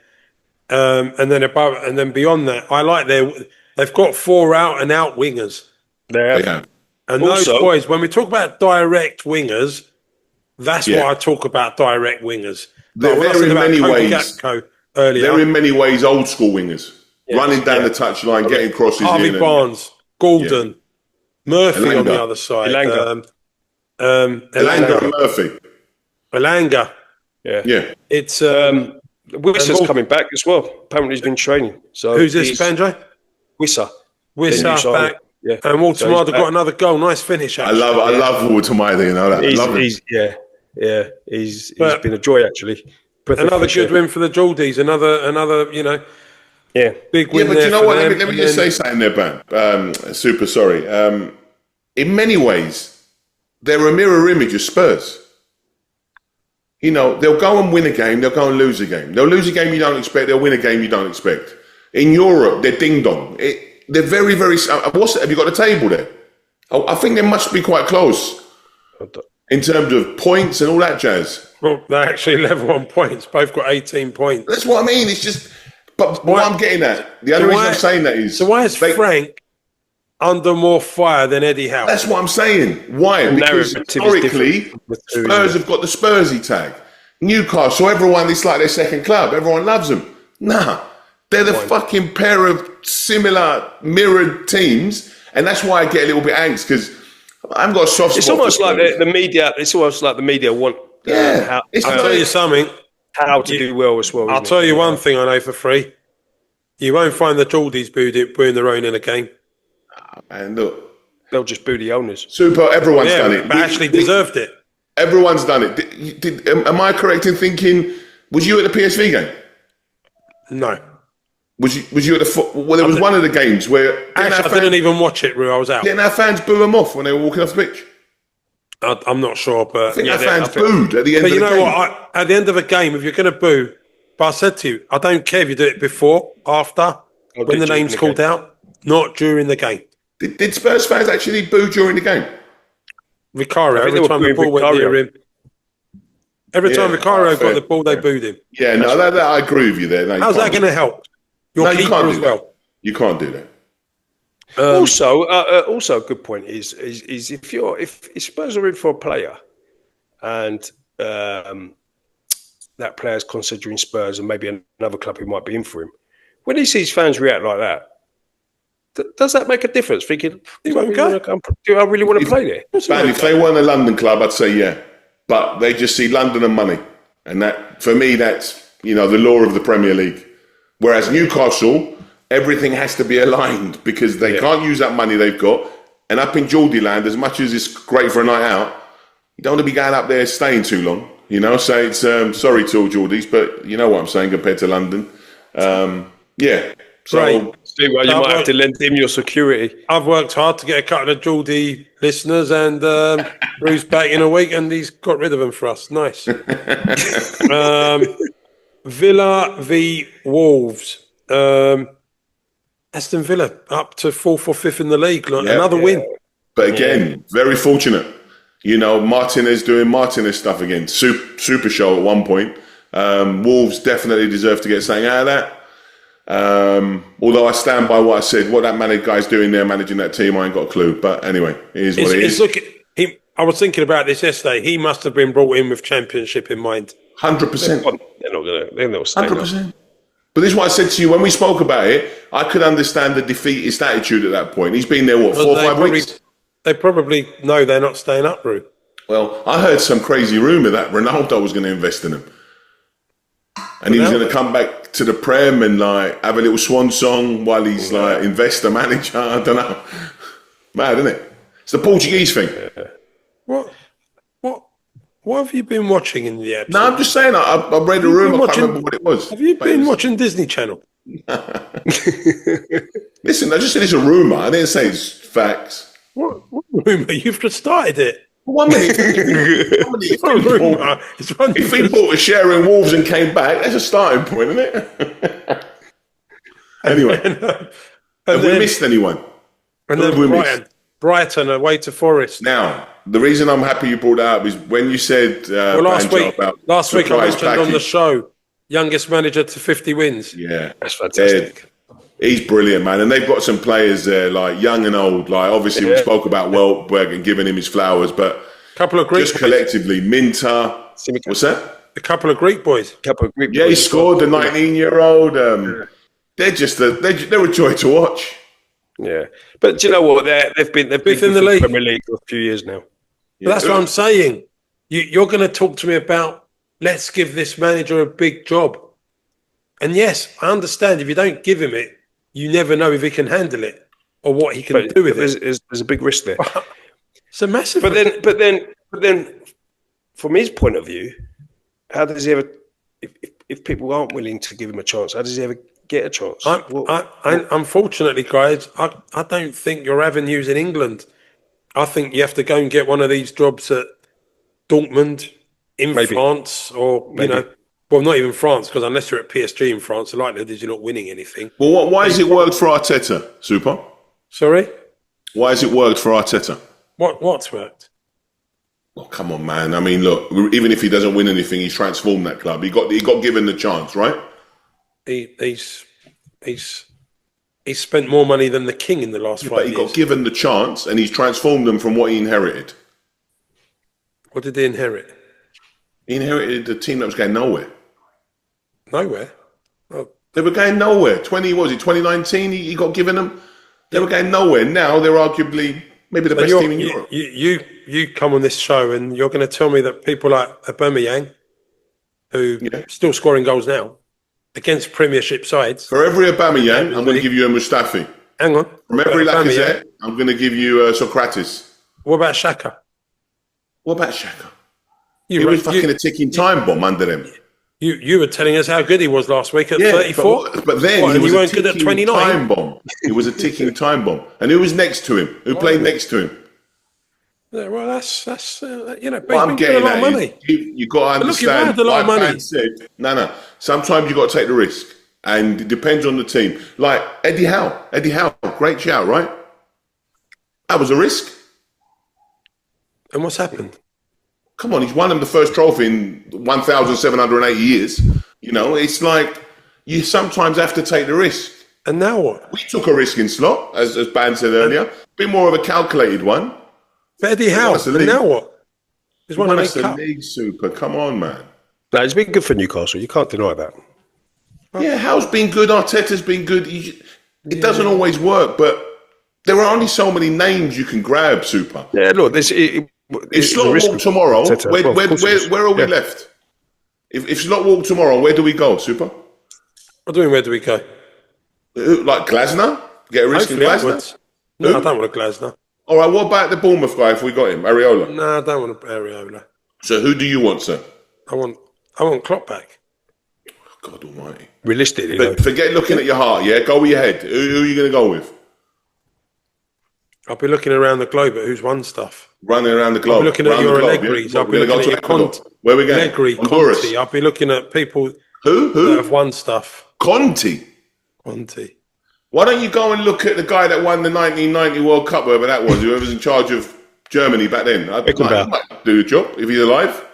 And then beyond that, I like they've got 4 out-and-out wingers. They have. And those boys, when we talk about direct wingers, that's what I talk about, direct wingers. They're in many ways. Earlier, they're in many ways old school wingers, running down the touchline, getting crosses. Harvey Barnes, Gordon, Murphy Elanga on the other side. Elanga Murphy. Elanga. Yeah. It's Wissa's coming back as well. Apparently he's been training. So who's this, Banjo? Wissa back. Yeah. And Walter Maida got another goal. Nice finish. Actually. I love Walter Maida. You know that. He's been a joy actually. Another good win for the Geordies. Another big win. Yeah, but you know what? Let me just say something there, Ben. Super sorry. In many ways, they're a mirror image of Spurs. You know, they'll go and win a game. They'll go and lose a game. They'll lose a game you don't expect. They'll win a game you don't expect. In Europe, they're ding dong. They're very, very. Have you got a table there? I think they must be quite close in terms of points and all that jazz. Well, they're actually level on points. Both got 18 points. That's what I mean. It's just. But what I'm getting at, the other reason I'm saying that is. So why is Frank under more fire than Eddie Howe? That's what I'm saying. Why? Because historically, Spurs have got the Spursy tag. Newcastle, everyone, it's like their second club. Everyone loves them. Nah. They're the fucking pair of similar mirrored teams, and that's why I get a little bit angst because I've got a soft spot. It's almost like the media. It's almost like the media want. I'll tell you something. How to do well as well. I'll tell you one thing I know for free. You won't find the Geordies booing their own in a game. And look, they'll just boo the owners. Super. Everyone's done it. But actually deserved it. Everyone's done it. Am I correct in thinking? Was you at the PSV game? No. Was you at the? Well, there was one of the games where I didn't even watch it, Rue. I was out. Didn't our fans boo them off when they were walking off the pitch? I'm not sure, but I think our fans booed at the end of the game. But you know what? At the end of a game, if you're going to boo, but I said to you, I don't care if you do it before, after, when the name's called out, not during the game. Did Spurs fans actually boo during the game? Vicario, every time the ball went near him. Every time Vicario got the ball, they booed him. Yeah, no, that I agree with you there. How's that going to help? You can't do that. You can't do that. Also, a good point is if Spurs are in for a player, and that player's considering Spurs and maybe another club who might be in for him, when he sees fans react like that, does that make a difference? Thinking, do I really want to play there? If they weren't a London club, I'd say yeah, but they just see London and money, and that for me, that's the law of the Premier League. Whereas Newcastle, everything has to be aligned because they can't use that money they've got. And up in Geordie land, as much as it's great for a night out, you don't want to be going up there staying too long. So it's sorry to all Geordies, but you know what I'm saying compared to London. Yeah. So Great. See, well, you might have to lend him your security. I've worked hard to get a couple of Geordie listeners, and Rue's back in a week, and he's got rid of them for us. Nice. Villa v Wolves. Aston Villa up to 4th or 5th in the league. Another win. But again, very fortunate. You know, Martinez doing Martinez stuff again. Super show at one point. Wolves definitely deserve to get something out of that. Although I stand by what I said, what that guy's doing there, managing that team, I ain't got a clue. But anyway, it is what it is. Look, I was thinking about this yesterday. He must have been brought in with championship in mind. 100%. They're not staying 100%. But this is what I said to you when we spoke about it. I could understand the defeatist attitude at that point. He's been there, 4 or 5 weeks? They probably know they're not staying up, Rue. Well, I heard some crazy rumour that Ronaldo was going to invest in him. And he was going to come back to the Prem and have a little swan song while he's investor manager. I don't know. Mad, isn't it? It's the Portuguese thing. What have you been watching in the episode? No, I'm just saying. I read a rumour. I can't remember what it was. Have you been watching Disney Channel? Listen, I just said it's a rumour. I didn't say it's facts. What rumour? You've just started it. 1 minute. If he bought a share in Wolves and came back, that's a starting point, isn't it? Anyway, have we missed anyone? And then Brighton away to Forest. Now, the reason I'm happy you brought that up is when you said last week I mentioned on the show, youngest manager to 50 wins. Yeah, that's fantastic. He's brilliant, man. And they've got some players there, young and old. Obviously, we spoke about Weltberg and giving him his flowers, but a couple of Greek just collectively, Minter. What's that? A couple of Greek boys. Yeah, he scored, the 19-year-old. They're a joy to watch. Yeah, but do you know what? They've been in the league. Premier League for a few years now. Yeah. That's what I'm saying. You're going to talk to me about let's give this manager a big job. And yes, I understand if you don't give him it, you never know if he can handle it or what he can do with it. There's a big risk there. It's a massive. But then, from his point of view, how does he ever? If people aren't willing to give him a chance, how does he ever get a chance? Unfortunately, guys, I don't think your avenues in England. I think you have to go and get one of these jobs at Dortmund in France, or well, not even France, because unless you're at PSG in France, the likelihood is you're not winning anything. Well, why has it worked for Arteta, Super? Sorry? Why has it worked for Arteta? What's worked? Oh, come on, man. I mean, look, even if he doesn't win anything, he's transformed that club. He got given the chance, right? He's spent more money than the king in the last 5 years. But he got given the chance, and he's transformed them from what he inherited. What did he inherit? He inherited a team that was going nowhere. Nowhere? Oh. They were going nowhere. 2019, he got given them. They were going nowhere. Now they're arguably maybe the best team in Europe. You come on this show and you're going to tell me that people like Aubameyang, who still scoring goals now, against Premiership sides. For every Aubameyang, I'm going to give you a Mustafi. Hang on. From every Lacazette, I'm going to give you Socrates. What about Xhaka? What about Xhaka? He was fucking a ticking time bomb under them. You were telling us how good he was last week at 34. But then he weren't good at 29. Time bomb. He was a ticking time bomb. And who was next to him? Who played next to him? Yeah, well, that's but I'm getting a lot of money. You got to understand. Look, a lot of money. No. Sometimes you got to take the risk, and it depends on the team. Like Eddie Howe. Great shout, right? That was a risk. And what's happened? Come on, he's won him the first trophy in 1,780 years. It's like you sometimes have to take the risk. And now what? We took a risk in Slot, as Ban said earlier. A bit more of a calculated one. But Eddie Howe, and now what? He's won the league, Super. Come on, man. No, it's been good for Newcastle. You can't deny that. Yeah, Howe's been good. Arteta's been good. It doesn't always work, but there are only so many names you can grab, Super. Yeah, look, if Slot walked tomorrow, where are we left? If Slot walked tomorrow, where do we go, Super? What do you mean, where do we go? Like Glasner? Get a risk in Glasner? No, I don't want a Glasner. All right, what about the Bournemouth guy if we got him, Areola? No, I don't want Areola. So who do you want, sir? I want Klopp back. God almighty. Realistically, But forget looking at your heart, yeah? Go with your head. Who are you going to go with? I'll be looking around the globe at who's won stuff. Running around the globe. I'll be looking at your Allegris. Yeah? I'll be looking at your Conte. Where are we going? Allegri, Honduras. Conte. I'll be looking at people Who? that have won stuff. Conte. Conte. Why don't you go and look at the guy that won the 1990 World Cup, whoever that was, whoever's in charge of Germany back then? He might do the job if he's alive.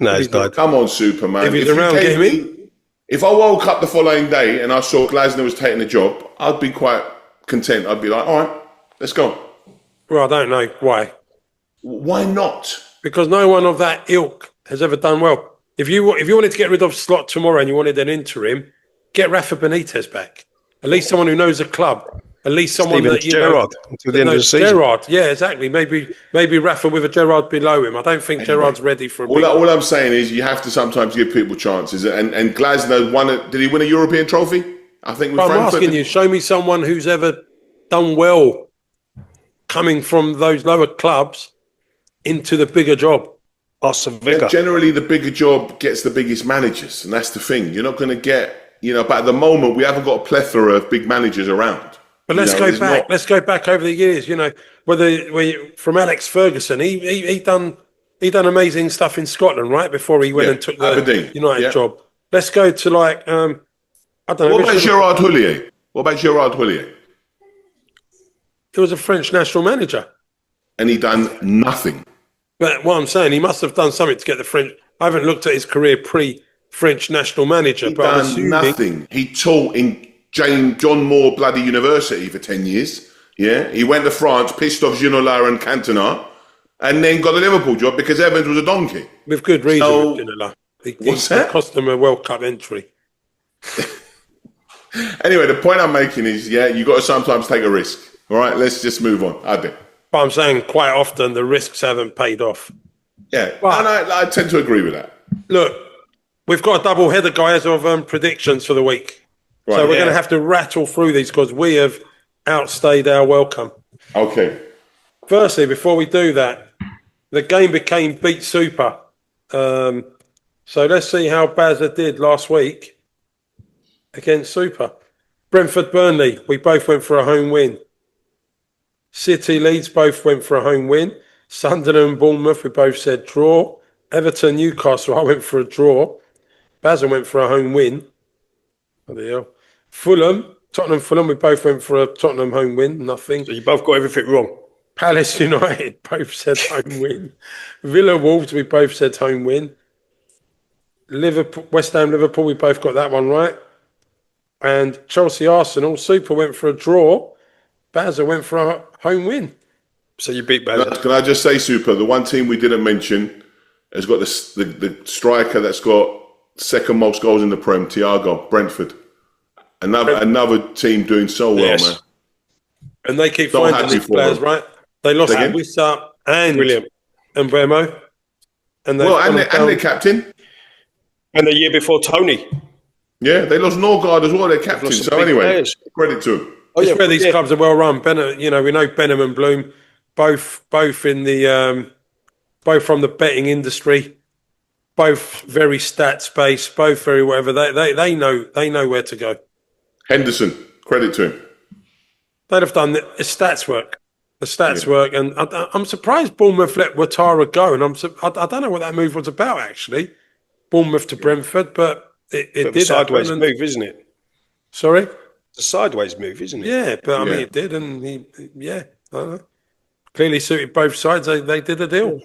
No, he's died. Come on, Superman. If he's around, get him in. If I woke up the following day and I saw Glasner was taking the job, I'd be quite content. I'd be like, all right, let's go. Well, I don't know why. Why not? Because no one of that ilk has ever done well. If you wanted to get rid of Slot tomorrow and you wanted an interim, get Rafa Benitez back. At least someone who knows the club. At least someone Steven that you Gerrard know, until the end of the season. Gerrard, yeah, exactly. Maybe Rafa with a Gerrard below him. I don't think Gerrard's ready for a big... All I'm saying is you have to sometimes give people chances. And Glasner won it. Did he win a European trophy? I think with I'm Frankfurt. asking you, show me someone who's ever done well coming from those lower clubs into the bigger job. Generally, the bigger job gets the biggest managers, and that's the thing. You're not going to get, but at the moment, we haven't got a plethora of big managers around. But let's go back. Let's go back over the years. From Alex Ferguson, he done amazing stuff in Scotland, right? Before he went and took the Aberdeen. United job. Let's go to I don't know. What about Gerard Houllier? He was a French national manager, and he done nothing. But what I'm saying, he must have done something to get the French. I haven't looked at his career pre-French national manager, He but I'm done assuming nothing. He taught in John Moore bloody University for 10 years. Yeah, he went to France, pissed off Ginola and Cantona, and then got a Liverpool job because Evans was a donkey. With good reason, Ginola. It cost him a World Cup entry. Anyway, the point I'm making is, you got to sometimes take a risk. All right, let's just move on. I do. But I'm saying quite often the risks haven't paid off. Yeah, but, and I tend to agree with that. Look, we've got a double header, guys, of predictions for the week. Right, so we're going to have to rattle through these because we have outstayed our welcome. Okay. Firstly, before we do that, the game became Beat Super. So let's see how Bazza did last week against Super. Brentford-Burnley, we both went for a home win. City-Leeds both went for a home win. Sunderland-Bournemouth, we both said draw. Everton-Newcastle, I went for a draw. Bazza went for a home win. Fulham, Tottenham-Fulham, we both went for a Tottenham home win. Nothing. So you both got everything wrong. Palace United, both said home win. Villa-Wolves, we both said home win. Liverpool, West Ham-Liverpool, we both got that one right. And Chelsea-Arsenal, Super went for a draw. Bazza went for a home win. So you beat Bazza. Can I just say, Super, the one team we didn't mention has got the striker that's got second most goals in the Prem, Thiago, Brentford. Another team doing so well, man. And they keep finding these players, right? They lost Wissa and William and Bremo. And their captain. And the year before, Tony. Yeah, they lost Norgard as well, their captain. So anyway, credit to them. It's where these clubs are well run. We know Benham and Bloom, both in the both from the betting industry, both very stats based, both very whatever. They know where to go. Henderson, credit to him. They'd have done the stats work. The stats work, and I'm surprised Bournemouth let Ouattara go, and I don't know what that move was about actually. Bournemouth to Brentford, but it did a sideways move, isn't it? Sorry. It's a sideways move, isn't it? Yeah, but I mean, it did, and I don't know. Clearly suited both sides. They did a deal.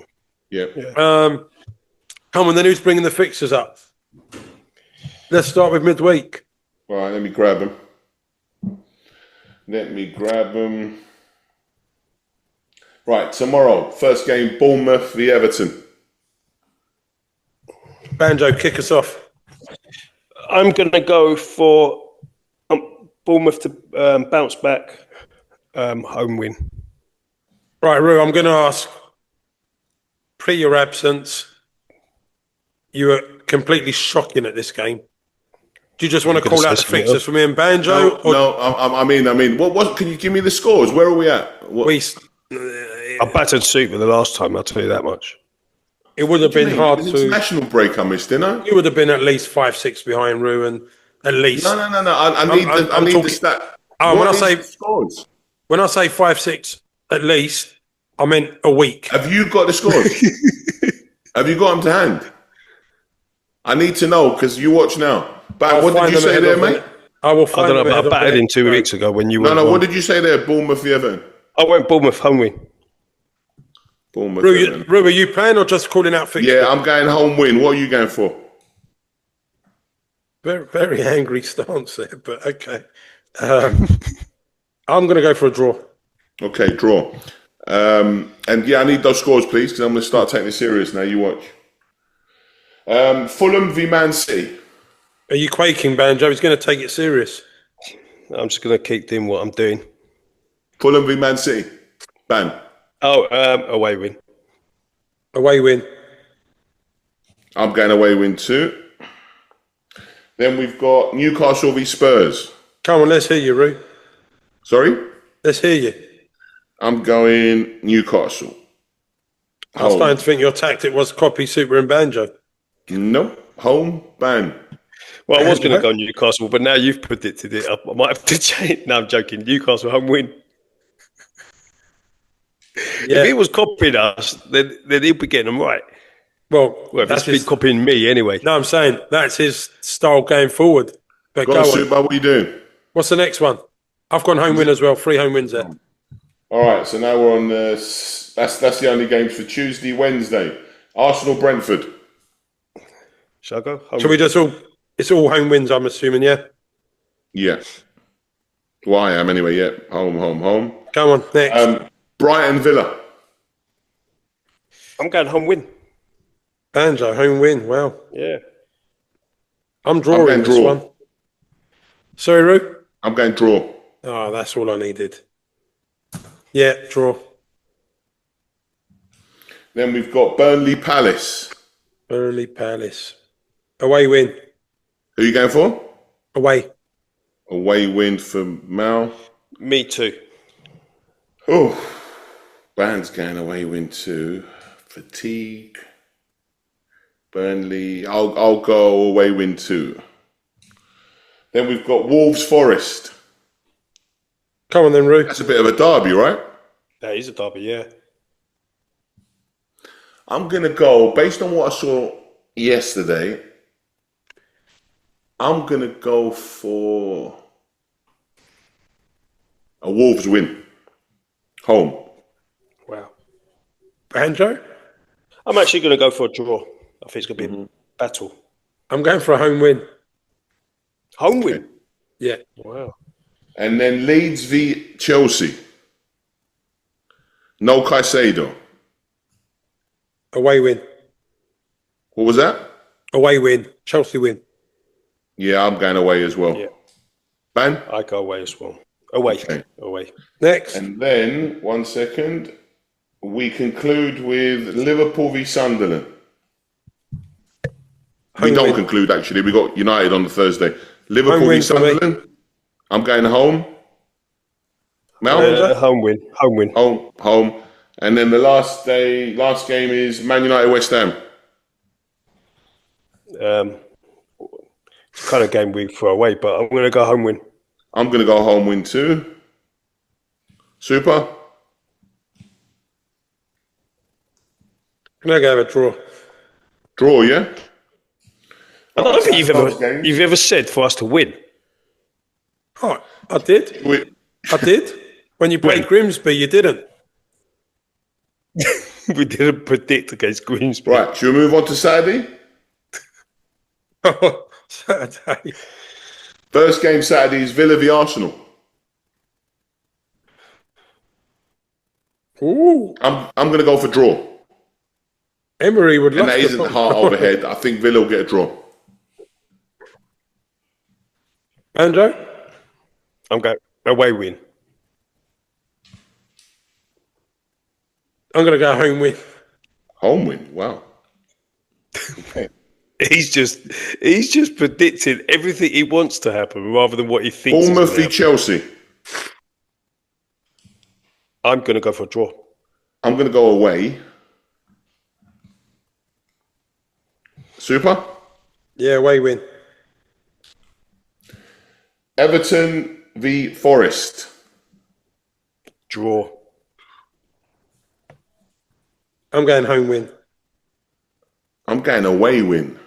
Yeah. Come on, then who's bringing the fixtures up? Let's start with midweek. All right, let me grab them. Right, tomorrow, first game, Bournemouth v Everton. Banjo, kick us off. I'm going to go for Bournemouth to bounce back, home win. Right, Roo, I'm going to ask, pre your absence, you were completely shocking at this game. Do you just want to call out the fixtures for me and Banjo? I mean, what? Can you give me the scores? Where are we at? I battered Super the last time, I'll tell you that much. it would have been hard It's to. international break I missed, didn't I? You would have been at least 5-6 behind Rue, and at least. No. I need the stat. Oh, What is the scores? when I say 5-6, at least, I meant a week. Have you got the scores? Have you got them to hand? I need to know because you watch now. But what did you say there, mate? I will find. I don't know, but I batted in 2 weeks ago when you were. No. What did you say there? Bournemouth, the Everton. I went Bournemouth home win. Bournemouth. Rue, are you playing or just calling out fixtures? Yeah, I'm going home win. What are you going for? Very, very angry stance there, but okay. I'm going to go for a draw. Okay, draw. And yeah, I need those scores, please, because I'm going to start taking it serious now. You watch. Fulham v Man City. Are you quaking, Banjo? He's going to take it serious. I'm just going to keep doing what I'm doing. Fulham v Man City. Ban. Oh, away win. Away win. I'm going away win too. Then we've got Newcastle v Spurs. Come on, let's hear you, Rue. Sorry? Let's hear you. I'm going Newcastle. I was starting to think your tactic was copy Super and Banjo. No. Home. Ban. Well, I was going to go Newcastle, but now you've predicted it. I might have to change. No, I'm joking. Newcastle home win. Yeah. If he was copying us, then he'll be getting them right. Well, That's been copying me anyway. No, I'm saying that's his style going forward. But Go on, Super. What are you doing? What's the next one? I've gone home win as well. 3 home wins there. All right, so now we're on that's the only games for Tuesday, Wednesday. Arsenal, Brentford. Shall I go? Shall we just all? It's all home wins, I'm assuming. Yeah. Yeah. Well, I am anyway. Yeah. Home. Come on, next. Brighton, Villa. I'm going home win. Banjo home win. Wow. Yeah. I'm drawing this one. Sorry, Rue. I'm going draw. Oh, that's all I needed. Yeah, draw. Then we've got Burnley, Palace. Burnley Palace. Away win. Who are you going for? Away. Away win for Mal. Me too. Oh, Band's going away win too. Fatigue. Burnley. I'll go away win too. Then we've got Wolves, Forest. Come on then, Rue. That's a bit of a derby, right? That is a derby, yeah. I'm going to go, based on what I saw yesterday, I'm going to go for a Wolves win. Home. Wow. Banjo? I'm actually going to go for a draw. I think it's going to be a battle. I'm going for a home win. Home win? Yeah. Wow. And then Leeds v Chelsea. No Caicedo. Away win. What was that? Away win. Chelsea win. Yeah, I'm going away as well. Yeah. Ban? I go away as well. Away. Okay. Away. Next. And then, 1 second, we conclude with Liverpool v Sunderland. We don't conclude, actually. We got United on the Thursday. Liverpool v Sunderland. I'm going home. Mel? Home win. Home win. Home. And then the last game is Man United West Ham. Kind of game week for away, but I'm going to go home win. I'm going to go home win too. Super? Can I go have a draw? Draw, yeah? I don't think you've ever said for us to win. Oh, I did. I did. When you played Grimsby, you didn't. We didn't predict against Grimsby. Right, should we move on to Saturday? Saturday. First game Saturday is Villa v Arsenal. Ooh. I'm going to go for draw. Emery would love and that isn't heart over head. I think Villa will get a draw. Andrew? I'm going away win. I'm going to go home win. Home win? Wow. Okay. He's just predicting everything he wants to happen rather than what he thinks. Bournemouth v Chelsea. I'm going to go for a draw. I'm going to go away. Super. Yeah, away win. Everton v Forest. Draw. I'm going home win. I'm going away win.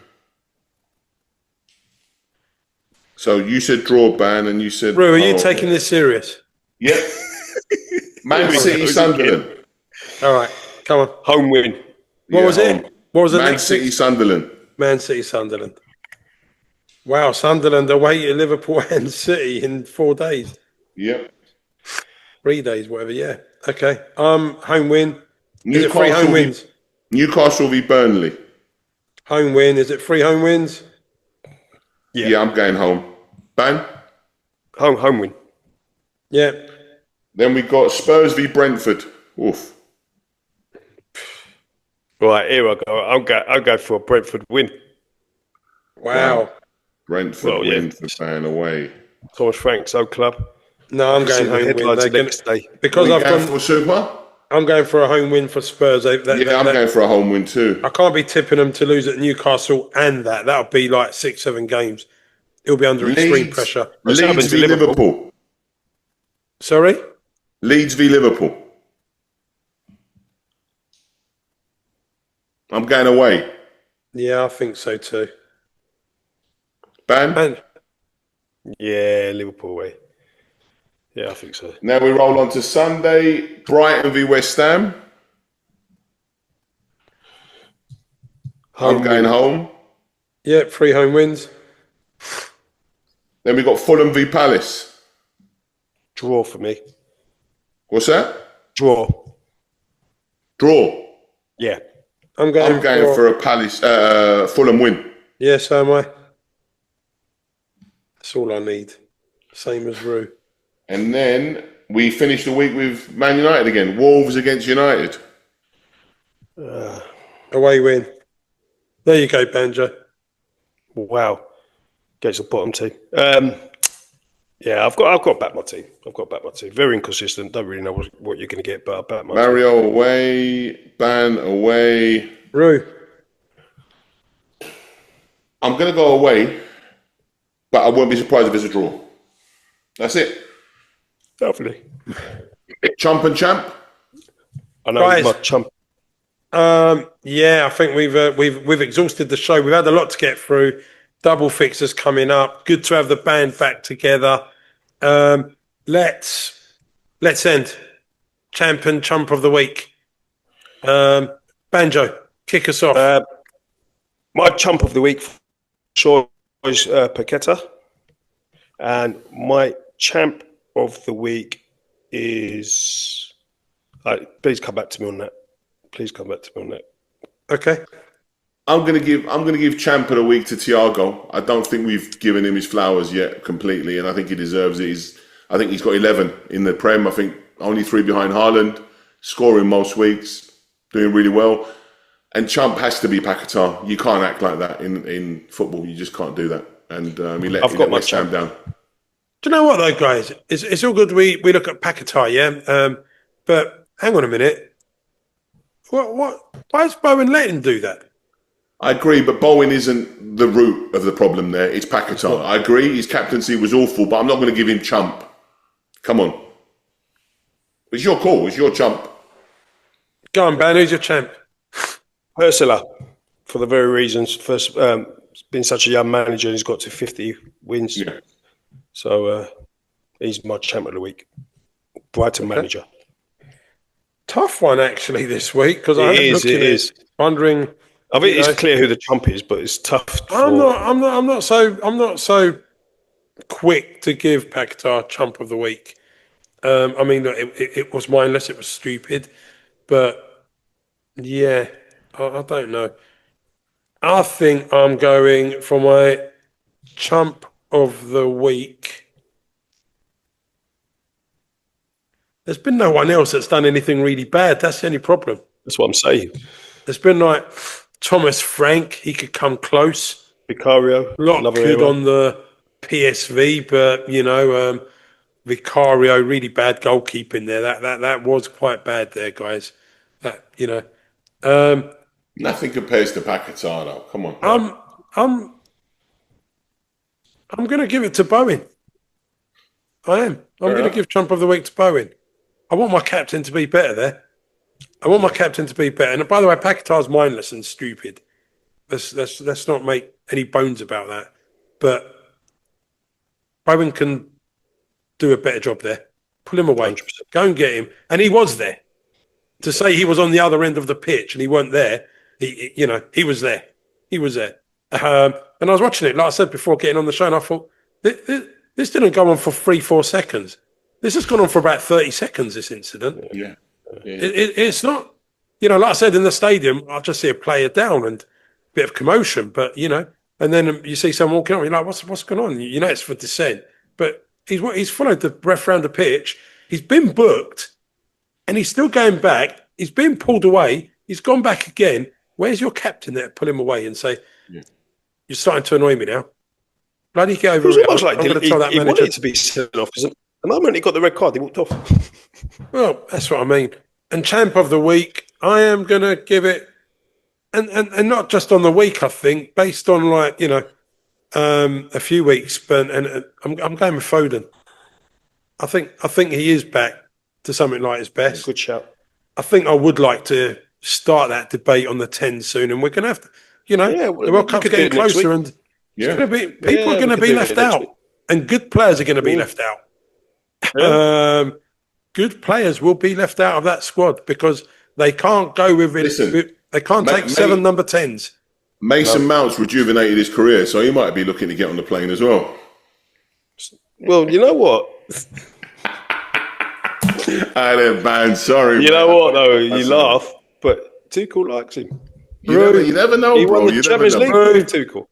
So you said draw, Ban, and you said... Rue, are you taking this serious? Yep. Man City, Sunderland. All right, come on. Home win. What was it? What was the Man next City, six? Sunderland. Man City, Sunderland. Wow, Sunderland away to Liverpool and City in 4 days. Yep. 3 days, whatever, yeah. Okay. Home win. Is it 3 Newcastle home wins? Newcastle v Burnley. Home win. Is it 3 home wins? Yeah, I'm going home. Ban. Home win. Yeah. Then we got Spurs v Brentford. Oof. Right, here I go. I'll go for a Brentford win. Wow. Brentford win for Ban away. Thomas Frank's old club. No, I'm going See the home win. headlines They're the gonna, next day. because We I've going gone, for Super? I'm going for a home win for Spurs. I'm going for a home win too. I can't be tipping them to lose at Newcastle and that. That'll be like 6-7 games. It'll be under extreme pressure. Leeds v Liverpool. Sorry? Leeds v Liverpool. I'm going away. Yeah, I think so too. Ban. And Yeah, Liverpool way. Yeah, I think so. Now we roll on to Sunday. Brighton v West Ham. I'm going home. yeah, 3 home wins. Then we got Fulham v Palace. Draw for me. What's that? Draw. Draw. Yeah. I'm going for a Palace Fulham win. Yeah, so am I. That's all I need. Same as Rue. And then we finish the week with Man United again. Wolves against United. Away win. There you go, Banjo. Wow. Gets the bottom team. Yeah, I've got to back my team. Very inconsistent. Don't really know what you're going to get, but I'll back my team. Mario away. Ban away. Rue. I'm going to go away, but I won't be surprised if it's a draw. That's it. Definitely. Chump and champ. I know Guys. my chump. Yeah, I think we've exhausted the show. We've had a lot to get through. Double fixers coming up. Good to have the band back together. Let's end. Champ and chump of the week. Banjo, kick us off. My chump of the week sure is Paquetá. And my champ of the week is... please come back to me on that. Okay. I'm gonna give champ of the week to Thiago. I don't think we've given him his flowers yet completely, and I think he deserves it. I think he's got 11 in the Prem. I think only 3 behind Haaland, scoring most weeks, doing really well. And chump has to be Paquetá. You can't act like that in football. You just can't do that. And he let West Ham down. Do you know what though, guys? It's all good. We look at Paquetá, yeah. But hang on a minute. What? Why is Bowen letting him do that? I agree, but Bowen isn't the root of the problem there. It's Paquetá. I agree, his captaincy was awful, but I'm not going to give him chump. Come on. It's your call. It's your chump. Go on, Ben. Who's your champ? Ursula, for the very reasons. First, been such a young manager, and he's got to 50 wins. Yeah. So he's my champ of the week. Brighton manager. Tough one actually this week because I It is. Wondering. I think it's clear who the chump is, but it's tough. I'm not so quick to give Paquetá chump of the week. I mean, it was mindless. It was stupid, but yeah, I don't know. I think I'm going for my chump of the week. There's been no one else that's done anything really bad. That's the only problem. That's what I'm saying. There's been like Thomas Frank. He could come close. Vicario. A lot good on the PSV, but Vicario, really bad goalkeeping there. That was quite bad there, guys. Nothing compares to Paquetá, though. Come on. I'm going to give it to Bowen. I am. I'm going to give Trump of the Week to Bowen. I want my captain to be better there. I want my captain to be better. And by the way, Paquetá's mindless and stupid. Let's not make any bones about that. But Bowen can do a better job there. Pull him away. 100%. Go and get him. And he was there. To say he was on the other end of the pitch and he weren't there, he was there. He was there. And I was watching it, like I said before getting on the show, and I thought, this didn't go on for 3-4 seconds. This has gone on for about 30 seconds, this incident. Yeah. It's not, like I said, in the stadium, I just see a player down and a bit of commotion, but, and then you see someone walking up, you're like, what's going on? It's for dissent. But he's followed the ref around the pitch. He's been booked and he's still going back. He's been pulled away. He's gone back again. Where's your captain there to pull him away and say, you're starting to annoy me now? Bloody get over it. It was almost like he wanted to be sent off because the moment he got the red card, he walked off. Well, that's what I mean. And champ of the week, I am going to give it, and not just on the week, I think, based on a few weeks, but I'm going with Foden. I think he is back to something like his best. Good shout. I think I would like to start that debate on the 10 soon, and we're going to have to, the World Cup's getting closer, and people are going to be left out, and good players are going to be left out. Yeah. Good players will be left out of that squad because they can't go with it. Listen, they can't take 7 number 10s. Mason Mount's rejuvenated his career, so he might be looking to get on the plane as well. Well, you know what? I didn't ban. Sorry. You know what, though? You laugh, but Tuchel likes him. You never know, he bro. Won the Champions League with Tuchel.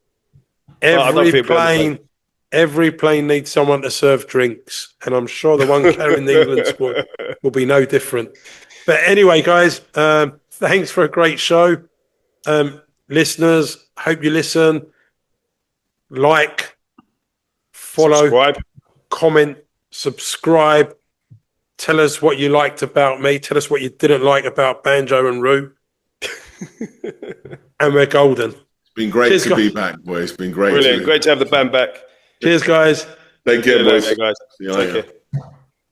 Every plane needs someone to serve drinks, and I'm sure the one carrying the England squad will be no different. But anyway, guys, thanks for a great show. Listeners, hope you listen, like, follow, comment, subscribe. Tell us what you liked about me. Tell us what you didn't like about Banjo and Roo. And we're golden. It's been great to be back, boys. It's been great. Brilliant. Great to have the band back. Cheers, guys. Take care, boys. Guys. See you later. Take care.